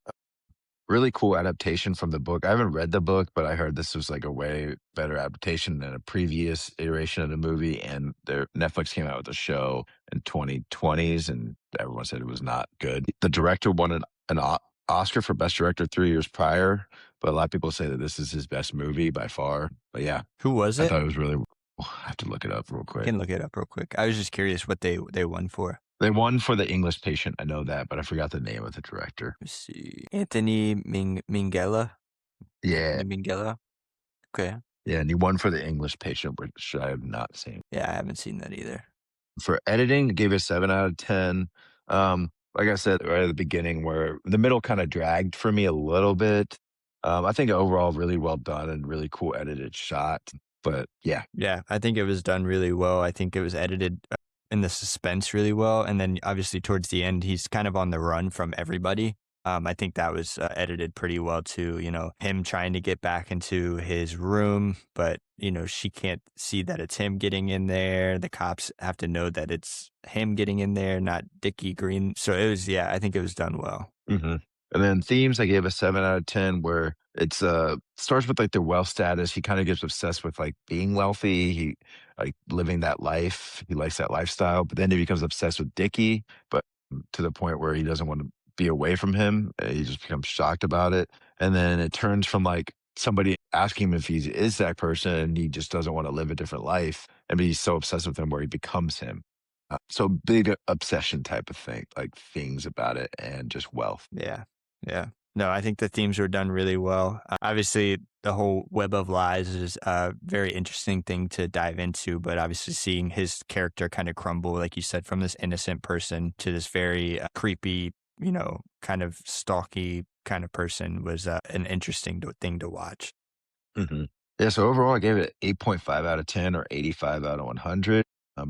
Really cool adaptation from the book. I haven't read the book, but I heard this was like a way better adaptation than a previous iteration of the movie. And their Netflix came out with a show in 2020s, and everyone said it was not good. The director won an Oscar for Best Director 3 years prior, but a lot of people say that this is his best movie by far. But yeah, Who was I it? thought it was really. I have to look it up real I quick. can look it up real quick. I was just curious what they won for. They won for The English Patient. I know that, but I forgot the name of the director. Let's see. Anthony Minghella. Yeah, Minghella. Okay. yeah, and he won for The English Patient, which I have not seen. Yeah, I haven't seen that either. For editing, gave it a 7 out of 10. Like I said right at the beginning, where the middle kind of dragged for me a little bit. I think overall really well done and really cool edited shot. But yeah, Yeah, I think it was done really well. I think it was edited in the suspense really well. And then obviously towards the end, he's kind of on the run from everybody. I think that was edited pretty well too. Him trying to get back into his room, but, she can't see that it's him getting in there. The cops have to know that it's him getting in there, not Dickie Green. So it was, yeah, I think it was done well. hmm. And then themes, I gave a 7 out of 10, where it's starts with like the wealth status. He kind of gets obsessed with like being wealthy. He like living that life. He likes that lifestyle, but then he becomes obsessed with Dickie, but to the point where he doesn't want to be away from him. He just becomes shocked about it. And then it turns from like somebody asking him if he is that person, and he just doesn't want to live a different life. And he's so obsessed with him where he becomes him. So big obsession type of thing, like things about it and just wealth. Yeah. Yeah. No, I think the themes were done really well. Obviously, the whole web of lies is a very interesting thing to dive into, but obviously seeing his character kind of crumble, like you said, from this innocent person to this very creepy, kind of stalky kind of person was an interesting thing to watch. Hmm. Yeah, so overall, I gave it 8.5 out of 10 or 85 out of 100.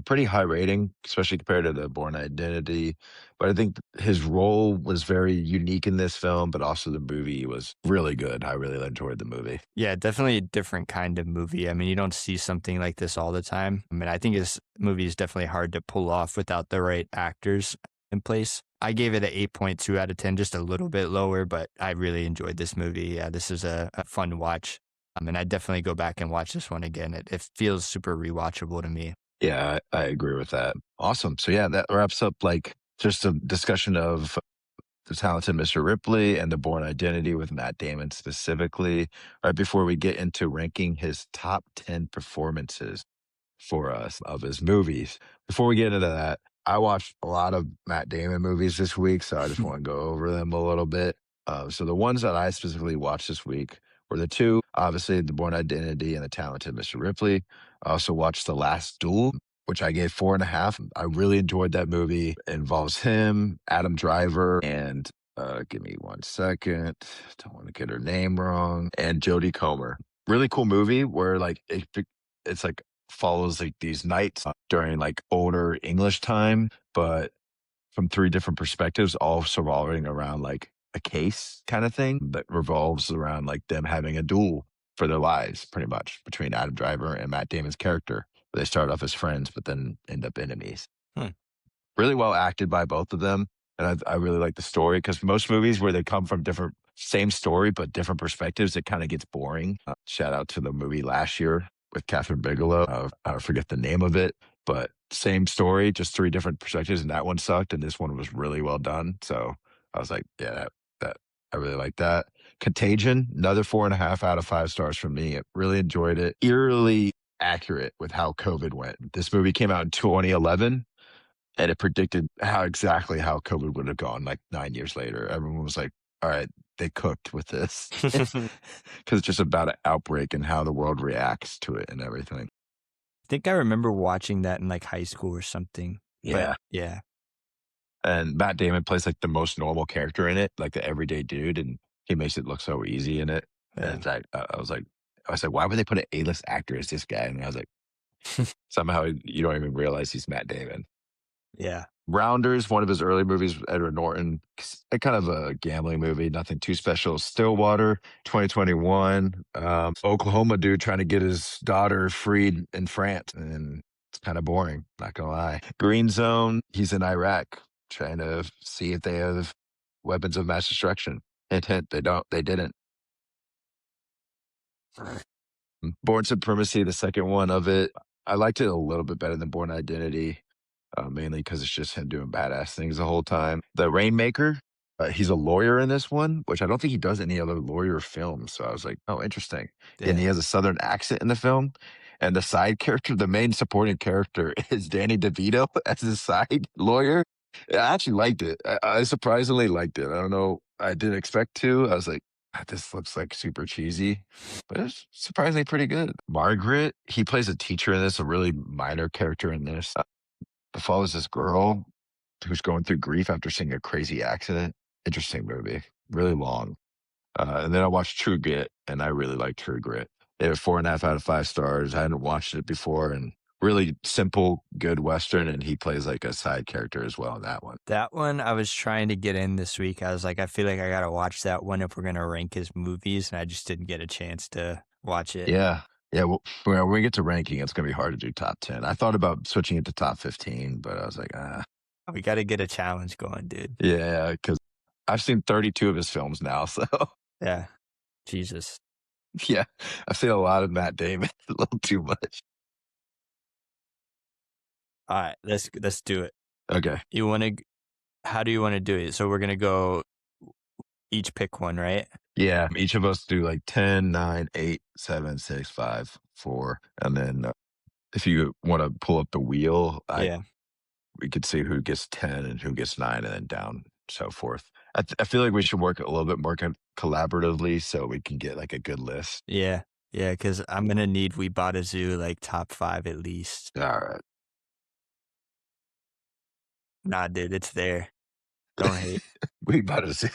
Pretty high rating, especially compared to the Bourne Identity. But I think his role was very unique in this film, but also the movie was really good. I really enjoyed the movie. Yeah, definitely a different kind of movie. I mean, you don't see something like this all the time. I mean, I think this movie is definitely hard to pull off without the right actors in place. I gave it an 8.2 out of 10, just a little bit lower, but I really enjoyed this movie. Yeah, this is a fun watch. And I'd definitely go back and watch this one again. It feels super rewatchable to me. Yeah, I agree with that. Awesome. So yeah, that wraps up like just a discussion of The Talented Mr. Ripley and The Bourne Identity with Matt Damon specifically. Right before we get into ranking his top 10 performances for us of his movies. Before we get into that, I watched a lot of Matt Damon movies this week, so I just want to go over them a little bit. So the ones that I specifically watched this week were the two, obviously, The Bourne Identity and The Talented Mr. Ripley. I also watched The Last Duel, which I gave 4.5. I really enjoyed that movie. It involves him, Adam Driver, and give me 1 second. Don't want to get her name wrong. And Jodie Comer. Really cool movie where like it's like follows like these knights during like older English time, but from 3 different perspectives, all revolving around like a case kind of thing that revolves around like them having a duel for their lives, pretty much, between Adam Driver and Matt Damon's character. They start off as friends, but then end up enemies. Hmm. Really well acted by both of them. And I really like the story, because most movies where they come from different, same story, but different perspectives, it kind of gets boring. Shout out to the movie last year with Catherine Bigelow. I forget the name of it, but same story, just 3 different perspectives. And that one sucked. And this one was really well done. So I was like, yeah, that I really like that. Contagion, another 4.5 out of 5 stars from me. Really enjoyed it. Eerily accurate with how COVID went. This movie came out in 2011, and it predicted exactly how COVID would have gone like 9 years later. Everyone was like, all right, they cooked with this. Because it's just about an outbreak and how the world reacts to it and everything. I think I remember watching that in like high school or something. Yeah. But yeah. And Matt Damon plays like the most normal character in it, like the everyday dude, and he makes it look so easy in it. Yeah. And I was like, why would they put an A-list actor as this guy? And I was like, somehow you don't even realize he's Matt Damon. Yeah. Rounders, one of his early movies with Edward Norton, a kind of a gambling movie, nothing too special. Stillwater, 2021, Oklahoma dude trying to get his daughter freed in France, and it's kind of boring, not gonna lie. Green Zone, he's in Iraq trying to see if they have weapons of mass destruction. Hint, hint, they didn't. Born Supremacy, the second one of it, I liked it a little bit better than Born Identity. Mainly because it's just him doing badass things the whole time. The Rainmaker, he's a lawyer in this one, which I don't think he does any other lawyer films. So I was like, oh, interesting. And he Yeah. has a Southern accent in the film. And the side character, the main supporting character, is Danny DeVito as his side lawyer. I actually liked it. I surprisingly liked it. I don't know. I didn't expect to. I was like, "Ah, this looks like super cheesy, but it's surprisingly pretty good. Margaret, he plays a teacher in this, a really minor character in this. It follows this girl who's going through grief after seeing a crazy accident. Interesting movie, really long. And then I watched True Grit, and I really liked True Grit. It was 4.5 out of 5 stars. I hadn't watched it before, and really simple, good Western, and he plays like a side character as well in that one. That one I was trying to get in this week. I was like, I feel like I got to watch that one if we're going to rank his movies. And I just didn't get a chance to watch it. Yeah. Yeah, well, when we get to ranking, it's going to be hard to do top 10. I thought about switching it to top 15, but I was like, We got to get a challenge going, dude. yeah, because I've seen 32 of his films now. So, Yeah. Jesus. yeah, I've seen a lot of Matt Damon, a little too much. All right, let's do it. Okay. How do you want to do it? So we're going to go each pick one, right? Yeah, each of us do like 10, 9, 8, 7, 6, 5, 4. And then if you want to pull up the wheel, Yeah. we could see who gets 10 and who gets 9 and then down, so forth. I feel like we should work a little bit more collaboratively so we can get like a good list. Yeah. Yeah, because I'm going to need We Bought a Zoo like top 5 at least. All right. Nah, dude, it's there. Don't hate. We about to see.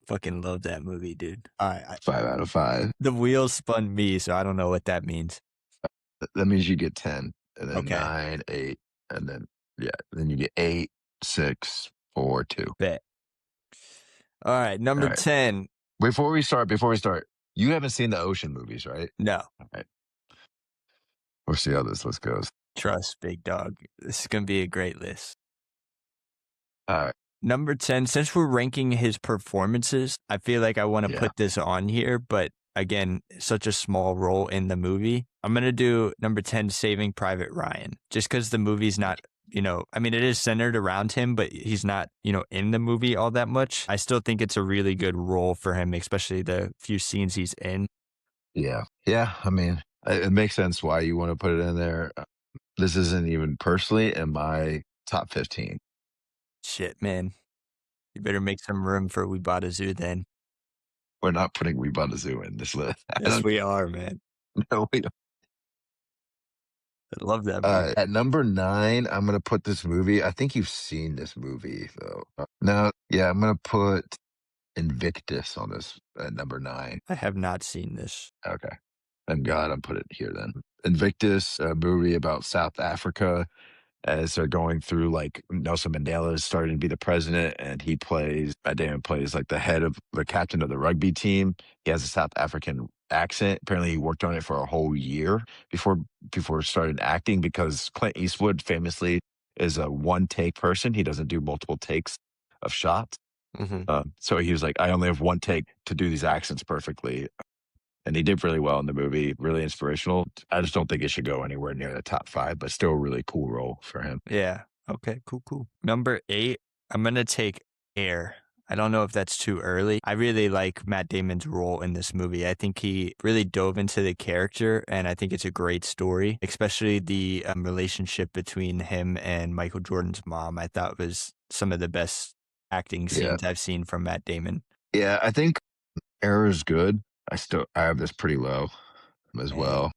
Fucking love that movie, dude. All right. 5 out of 5. The wheels spun me, so I don't know what that means. That means you get 10 and then Okay. 9, 8, and then, yeah, then you get 8, 6, 4, 2. Bet. All right, number All right. 10. Before we start, you haven't seen the Ocean movies, right? No. All right. We'll see how this list goes. Trust, big dog. This is going to be a great list. All right. Number 10, since we're ranking his performances, I feel like I want to Yeah. put this on here, but again, such a small role in the movie. I'm going to do number 10, Saving Private Ryan, just because the movie's not, I mean, it is centered around him, but he's not, in the movie all that much. I still think it's a really good role for him, especially the few scenes he's in. Yeah. Yeah. I mean, it makes sense why you want to put it in there. This isn't even personally in my top 15. Shit, man. You better make some room for We Bought a Zoo then. We're not putting We Bought a Zoo in this list. Yes, we are, man. No, we don't. I love that movie. At number 9, I'm going to put this movie. I think you've seen this movie, though. No, yeah, I'm going to put Invictus on this at number 9. I have not seen this. Okay. Thank God I'm put it here then. Invictus, a movie about South Africa as they're going through, like, Nelson Mandela is starting to be the president, and Matt Damon plays like the head of the captain of the rugby team. He has a South African accent. Apparently he worked on it for a whole year before starting acting, because Clint Eastwood famously is a one take person. He doesn't do multiple takes of shots. So he was like, I only have one take to do these accents perfectly. And he did really well in the movie, really inspirational. I just don't think it should go anywhere near the top 5, but still a really cool role for him. Yeah. Okay, cool. Number 8, I'm going to take Air. I don't know if that's too early. I really like Matt Damon's role in this movie. I think he really dove into the character, and I think it's a great story, especially the relationship between him and Michael Jordan's mom. I thought was some of the best acting scenes I've seen from Matt Damon. Yeah, I think Air is good. I have this pretty low as well.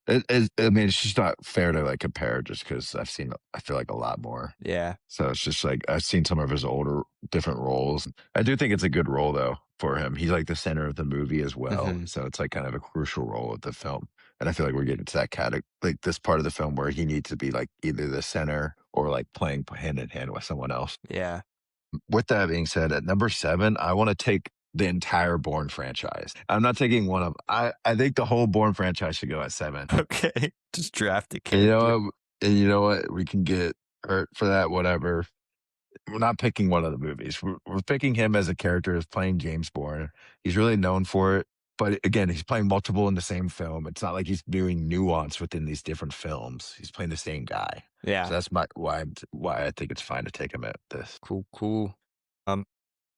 I mean, it's just not fair to like compare just because I feel like a lot more. Yeah. So it's just like I've seen some of his older different roles. I do think it's a good role though for him. He's like the center of the movie as well. Hmm. So it's like kind of a crucial role of the film. And I feel like we're getting to that category, like this part of the film where he needs to be like either the center or like playing hand in hand with someone else. Yeah. With that being said, at number 7, I want to take the entire Bourne franchise. I'm not taking one of. I think the whole Bourne franchise should go at 7. Okay. Just draft a And character. you know what? We can get hurt for that. Whatever. We're not picking one of the movies. We're picking him as a character as playing James Bourne. He's really known for it. But again, he's playing multiple in the same film. It's not like he's doing nuance within these different films. He's playing the same guy. Yeah. So that's why I think it's fine to take him at this. Cool. Cool. Um,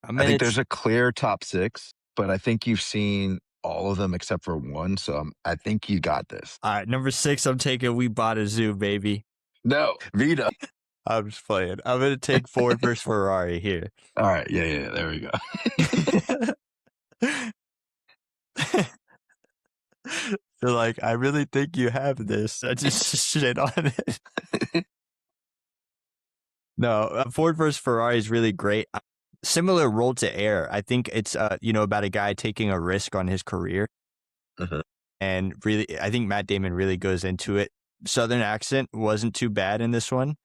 I'm I gonna. think there's a clear top 6, but I think you've seen all of them except for one. So I think you got this. All right, number 6. I'm taking We Bought a Zoo, baby. No, Vita. I'm just playing. I'm gonna take Ford versus Ferrari here. All right. Yeah. There we go. So like, I really think you have this. I just shit on it. No, Ford versus Ferrari is really great. Similar role to Air. I think it's about a guy taking a risk on his career, Mhm. and really, I think Matt Damon really goes into it. Southern accent wasn't too bad in this one.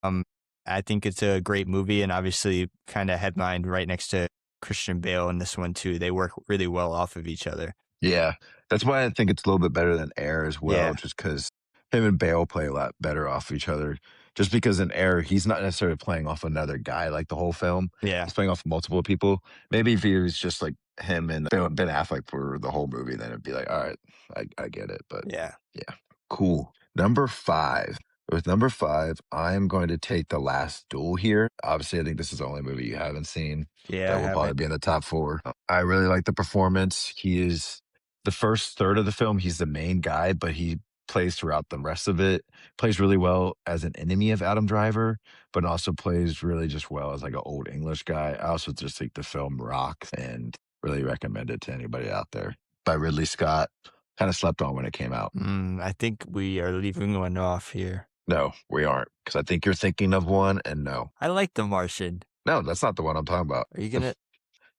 Um, I think it's a great movie, and obviously, kind of headlined right next to Christian Bale in this one too. They work really well off of each other. Yeah. That's why I think it's a little bit better than Air as well, Yeah. just because him and Bale play a lot better off each other. Just because in Air, he's not necessarily playing off another guy like the whole film. Yeah. He's playing off multiple people. Maybe if he was just like him and Ben Affleck for the whole movie, then it'd be like, all right, I get it. But Yeah. yeah, cool. Number 5. With number 5, I'm going to take The Last Duel here. Obviously, I think this is the only movie you haven't seen Yeah, that I will probably haven't. be in the top 4. I really like the performance. He is the first third of the film, he's the main guy, but he plays throughout the rest of it. Plays really well as an enemy of Adam Driver, but also plays really just well as like an old English guy. I also just think the film rocks and really recommend it to anybody out there. By Ridley Scott. Kind of slept on when it came out. I think we are leaving one off here. No, we aren't. Because I think you're thinking of one, and no. I like The Martian. No, that's not the one I'm talking about. Are you gonna?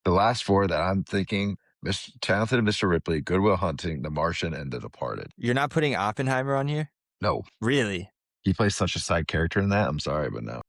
The last 4 that I'm thinking, Talented Mr. Ripley, Good Will Hunting, The Martian, and The Departed. You're not putting Oppenheimer on here? No. Really? He plays such a side character in that. I'm sorry, but no.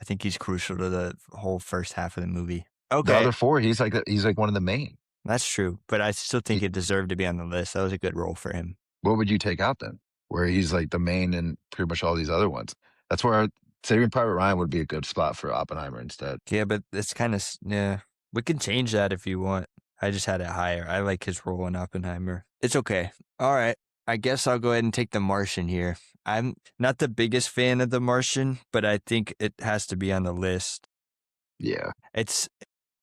I think he's crucial to the whole first half of the movie. The Okay, other 4, he's like one of the main. that's true. But I still think it deserved to be on the list. That was a good role for him. What would you take out then? Where he's like the main in pretty much all these other ones. That's where Saving Private Ryan would be a good spot for Oppenheimer instead. Yeah, but it's kind of, yeah. We can change that if you want. I just had it higher. I like his role in Oppenheimer. It's okay. All right. I guess I'll go ahead and take The Martian here. I'm not the biggest fan of The Martian, but I think it has to be on the list. Yeah. It's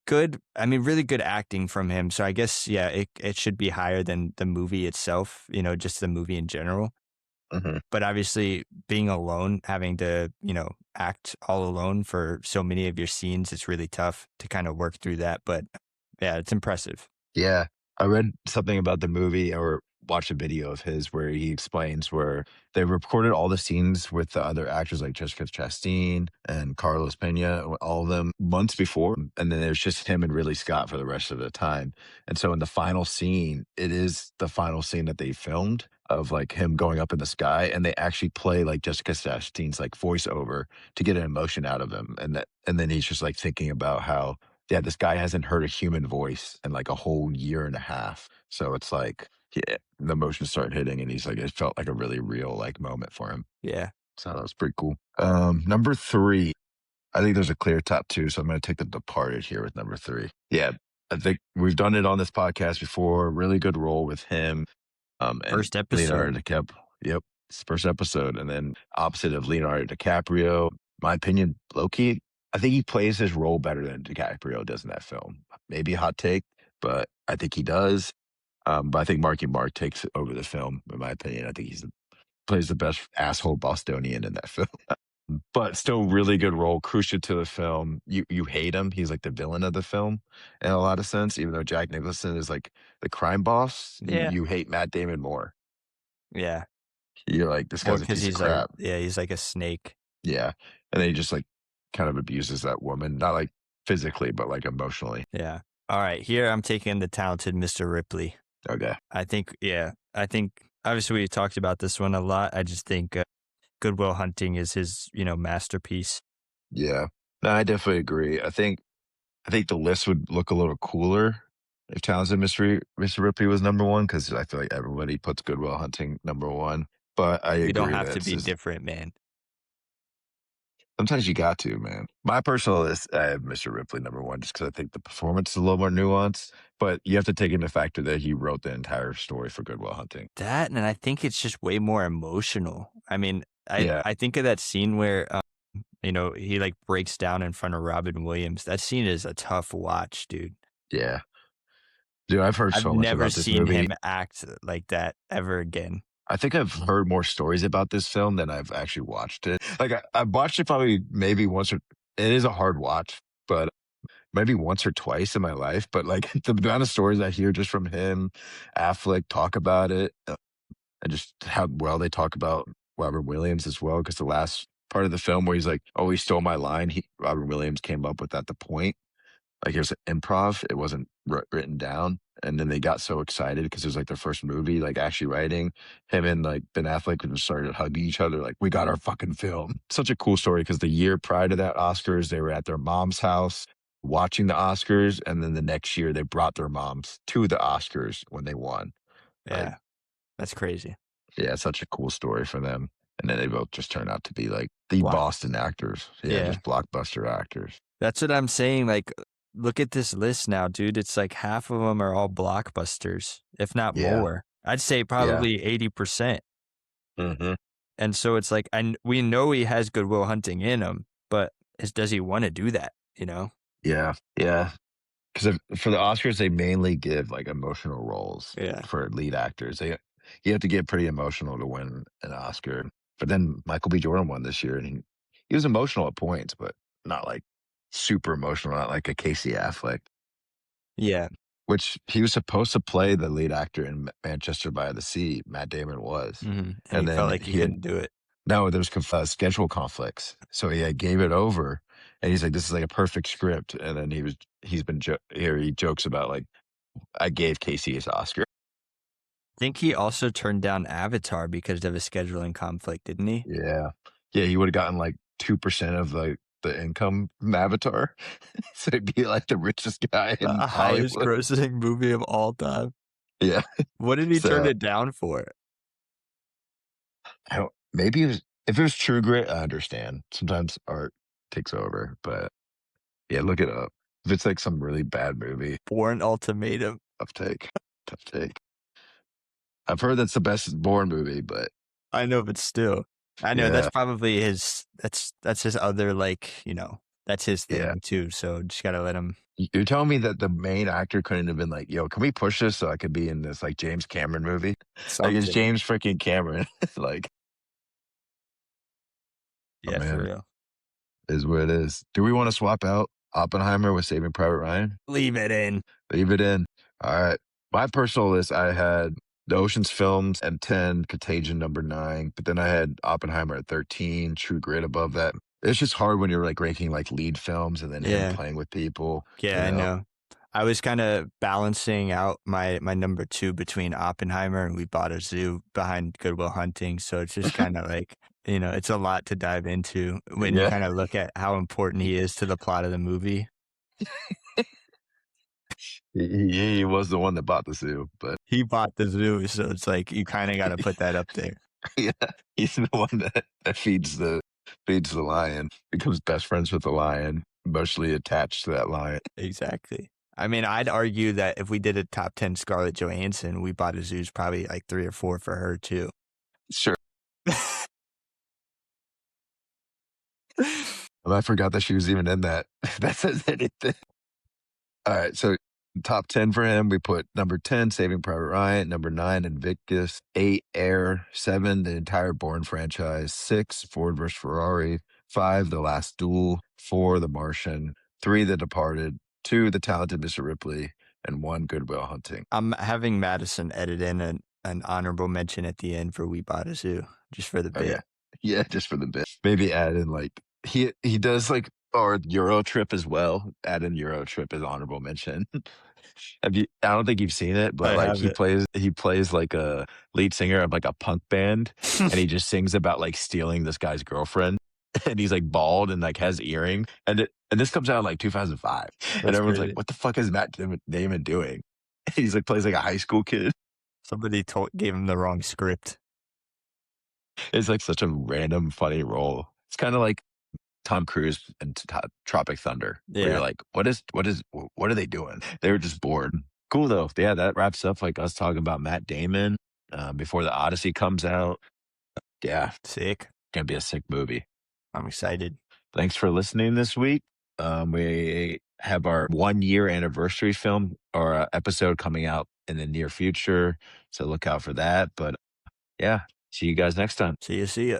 good. I mean, really good acting from him. So I guess, yeah, it should be higher than the movie itself, just the movie in general. Mm-hmm. But obviously, being alone, having to, act all alone for so many of your scenes, it's really tough to kind of work through that. But yeah, it's impressive. Yeah. I read something about the movie or watched a video of his where he explains where they recorded all the scenes with the other actors like Jessica Chastain and Carlos Pena, all of them months before. And then there's just him and Ridley Scott for the rest of the time. And so in the final scene, it is the final scene that they filmed of like him going up in the sky. And they actually play like Jessica Chastain's like voiceover to get an emotion out of him. And then he's just like thinking about how, yeah, this guy hasn't heard a human voice in like a whole year and a half. So it's like, yeah, the emotions start hitting, and he's like, it felt like a really real like moment for him. Yeah. So that was pretty cool. Number 3, I think there's a clear top 2, so I'm going to take The Departed here with number 3. Yeah, I think we've done it on this podcast before. Really good role with him. And First episode. Leonardo DiCaprio. Yep, it's the first episode, and then opposite of Leonardo DiCaprio. My opinion, Loki. I think he plays his role better than DiCaprio does in that film. Maybe a hot take, but I think he does. But I think Marky Mark takes over the film, in my opinion. I think plays the best asshole Bostonian in that film. But still really good role, crucial to the film. You hate him. He's like the villain of the film in a lot of sense, even though Jack Nicholson is like the crime boss. Yeah. You hate Matt Damon more. Yeah. You're like, this Or guy's a because piece of he's like, crap. yeah, he's like a snake. Yeah. And then he just like kind of abuses that woman, not like physically, but like emotionally. Yeah. All right. Here I'm taking the talented Mr. Ripley. Okay. I think obviously we talked about this one a lot. I just think Goodwill Hunting is his, masterpiece. Yeah. No, I definitely agree. I think the list would look a little cooler if Townsend Mr. Ripley was number one, because I feel like everybody puts Goodwill Hunting number one. But I We don't agree have that to it's be just different, man. sometimes you got to, man. My personal list, I have Mr. Ripley number one just because I think the performance is a little more nuanced. But you have to take into factor that he wrote the entire story for Goodwill Hunting. That, and I think it's just way more emotional. I mean, Yeah, I think of that scene where, he like breaks down in front of Robin Williams. That scene is a tough watch, dude. yeah. Dude, I've heard I've so much never about this seen movie. him act like that ever again. I think I've heard more stories about this film than I've actually watched it. Like I've watched it probably maybe once or it is a hard watch, but maybe once or twice in my life. But like the amount of stories I hear just from him, Affleck talk about it, and just how well they talk about Robert Williams as well. Because the last part of the film where he's like, "Oh, he stole my line," Robert Williams came up with at the point. Like it was improv. It wasn't written down. And then they got so excited because it was like their first movie, like actually writing. Him and like Ben Affleck just started hugging each other, like, we got our fucking film. Such a cool story because the year prior to that Oscars, they were at their mom's house watching the Oscars. And then the next year, they brought their moms to the Oscars when they won. Like, Yeah, that's crazy. yeah, such a cool story for them. And then they both just turned out to be like the Block. Boston actors. Yeah, Yeah, just blockbuster actors. that's what I'm saying. Like, look at this list now, dude. It's like half of them are all blockbusters, if not Yeah. more. I'd say Yeah. probably 80%. hmm And so it's like, and we know he has Goodwill Hunting in him, but does he want to do that? Yeah. Yeah. Because for the Oscars, they mainly give like emotional roles Yeah. for lead actors. You have to get pretty emotional to win an Oscar. But then Michael B. Jordan won this year, and he was emotional at points, but not like super emotional, not like a Casey Affleck. Yeah. Which he was supposed to play the lead actor in Manchester by the Sea. Matt Damon was, And he and felt then like he he had couldn't do it. no, there was schedule conflicts, so he gave it over, and he's like, "This is like a perfect script." And then he's been here. He jokes about like, "I gave Casey his Oscar." I think he also turned down Avatar because of a scheduling conflict, didn't he? Yeah, yeah, he would have gotten like 2% of the income from Avatar, so he'd be like the richest guy The in highest Hollywood. grossing movie of all time. Yeah, What did he turn so it down for? I don't. Maybe if it was True Grit, I understand. Sometimes art takes over, but yeah, look it up. If it's like some really bad movie, Bourne Ultimatum. tough take, tough take. I've heard that's the best Bourne movie, but I know, but still. I know that's yeah, probably that's his other, like, that's his yeah. thing too. So just gotta let him You're telling me that the main actor couldn't have been like, "Yo, can we push this so I could be in this like James Cameron movie?" Like it's something. James freaking Cameron. Like, oh Yeah, for man, real. is what it is. Do we want to swap out Oppenheimer with Saving Private Ryan? Leave it in. Leave it in. All right. My personal list, I had the Ocean's films at 10, Contagion number 9, but then I had Oppenheimer at 13, True Grit above that. It's just hard when you're like ranking like lead films and then him Yeah. playing with people. Yeah, I know. I was kind of balancing out my number 2 between Oppenheimer and We Bought a Zoo behind Goodwill Hunting. So it's just kind of like, it's a lot to dive into when you Yeah. kind of look at how important he is to the plot of the movie. He was the one that bought the zoo, but He bought the zoo, so it's like you kind of got to put that up there. yeah, he's the one that feeds the lion, becomes best friends with the lion, emotionally attached to that lion. Exactly. I mean, I'd argue that if we did a top 10 Scarlett Johansson, We Bought a Zoo's probably like 3 or 4 for her too. Sure. I forgot that she was even in that. That says anything. All right, so top 10 for him, we put number 10, Saving Private Ryan, number 9, Invictus, 8, Air, 7, the entire Bourne franchise, 6, Ford vs. Ferrari, 5, The Last Duel, 4, The Martian, 3, The Departed, 2, The Talented Mr. Ripley, and 1, Goodwill Hunting. I'm having Madison edit in an honorable mention at the end for We Bought a Zoo, just for the Oh bit. yeah, yeah, just for the bit. Maybe add in like he does like or Euro Trip as well. Add in Euro Trip as honorable mention. Have you? I don't think you've seen it, but I like have it. he plays like a lead singer of like a punk band, and he just sings about like stealing this guy's girlfriend, and he's like bald and like has earring, and this comes out in like 2005, and That's everyone's like, great. "What the fuck is Matt Damon doing?" He's like plays like a high school kid. Somebody gave him the wrong script. It's like such a random funny role. It's kind of like Tom Cruise and Tropic Thunder, where you're Yeah. like, what are they doing? They were just bored. Cool though. Yeah, that wraps up like us talking about Matt Damon before the Odyssey comes out. Yeah, Sick. gonna be a sick movie. I'm excited. Thanks for listening this week. We have our 1 year anniversary film or episode coming out in the near future, so look out for that. But yeah, see you guys next time. See ya.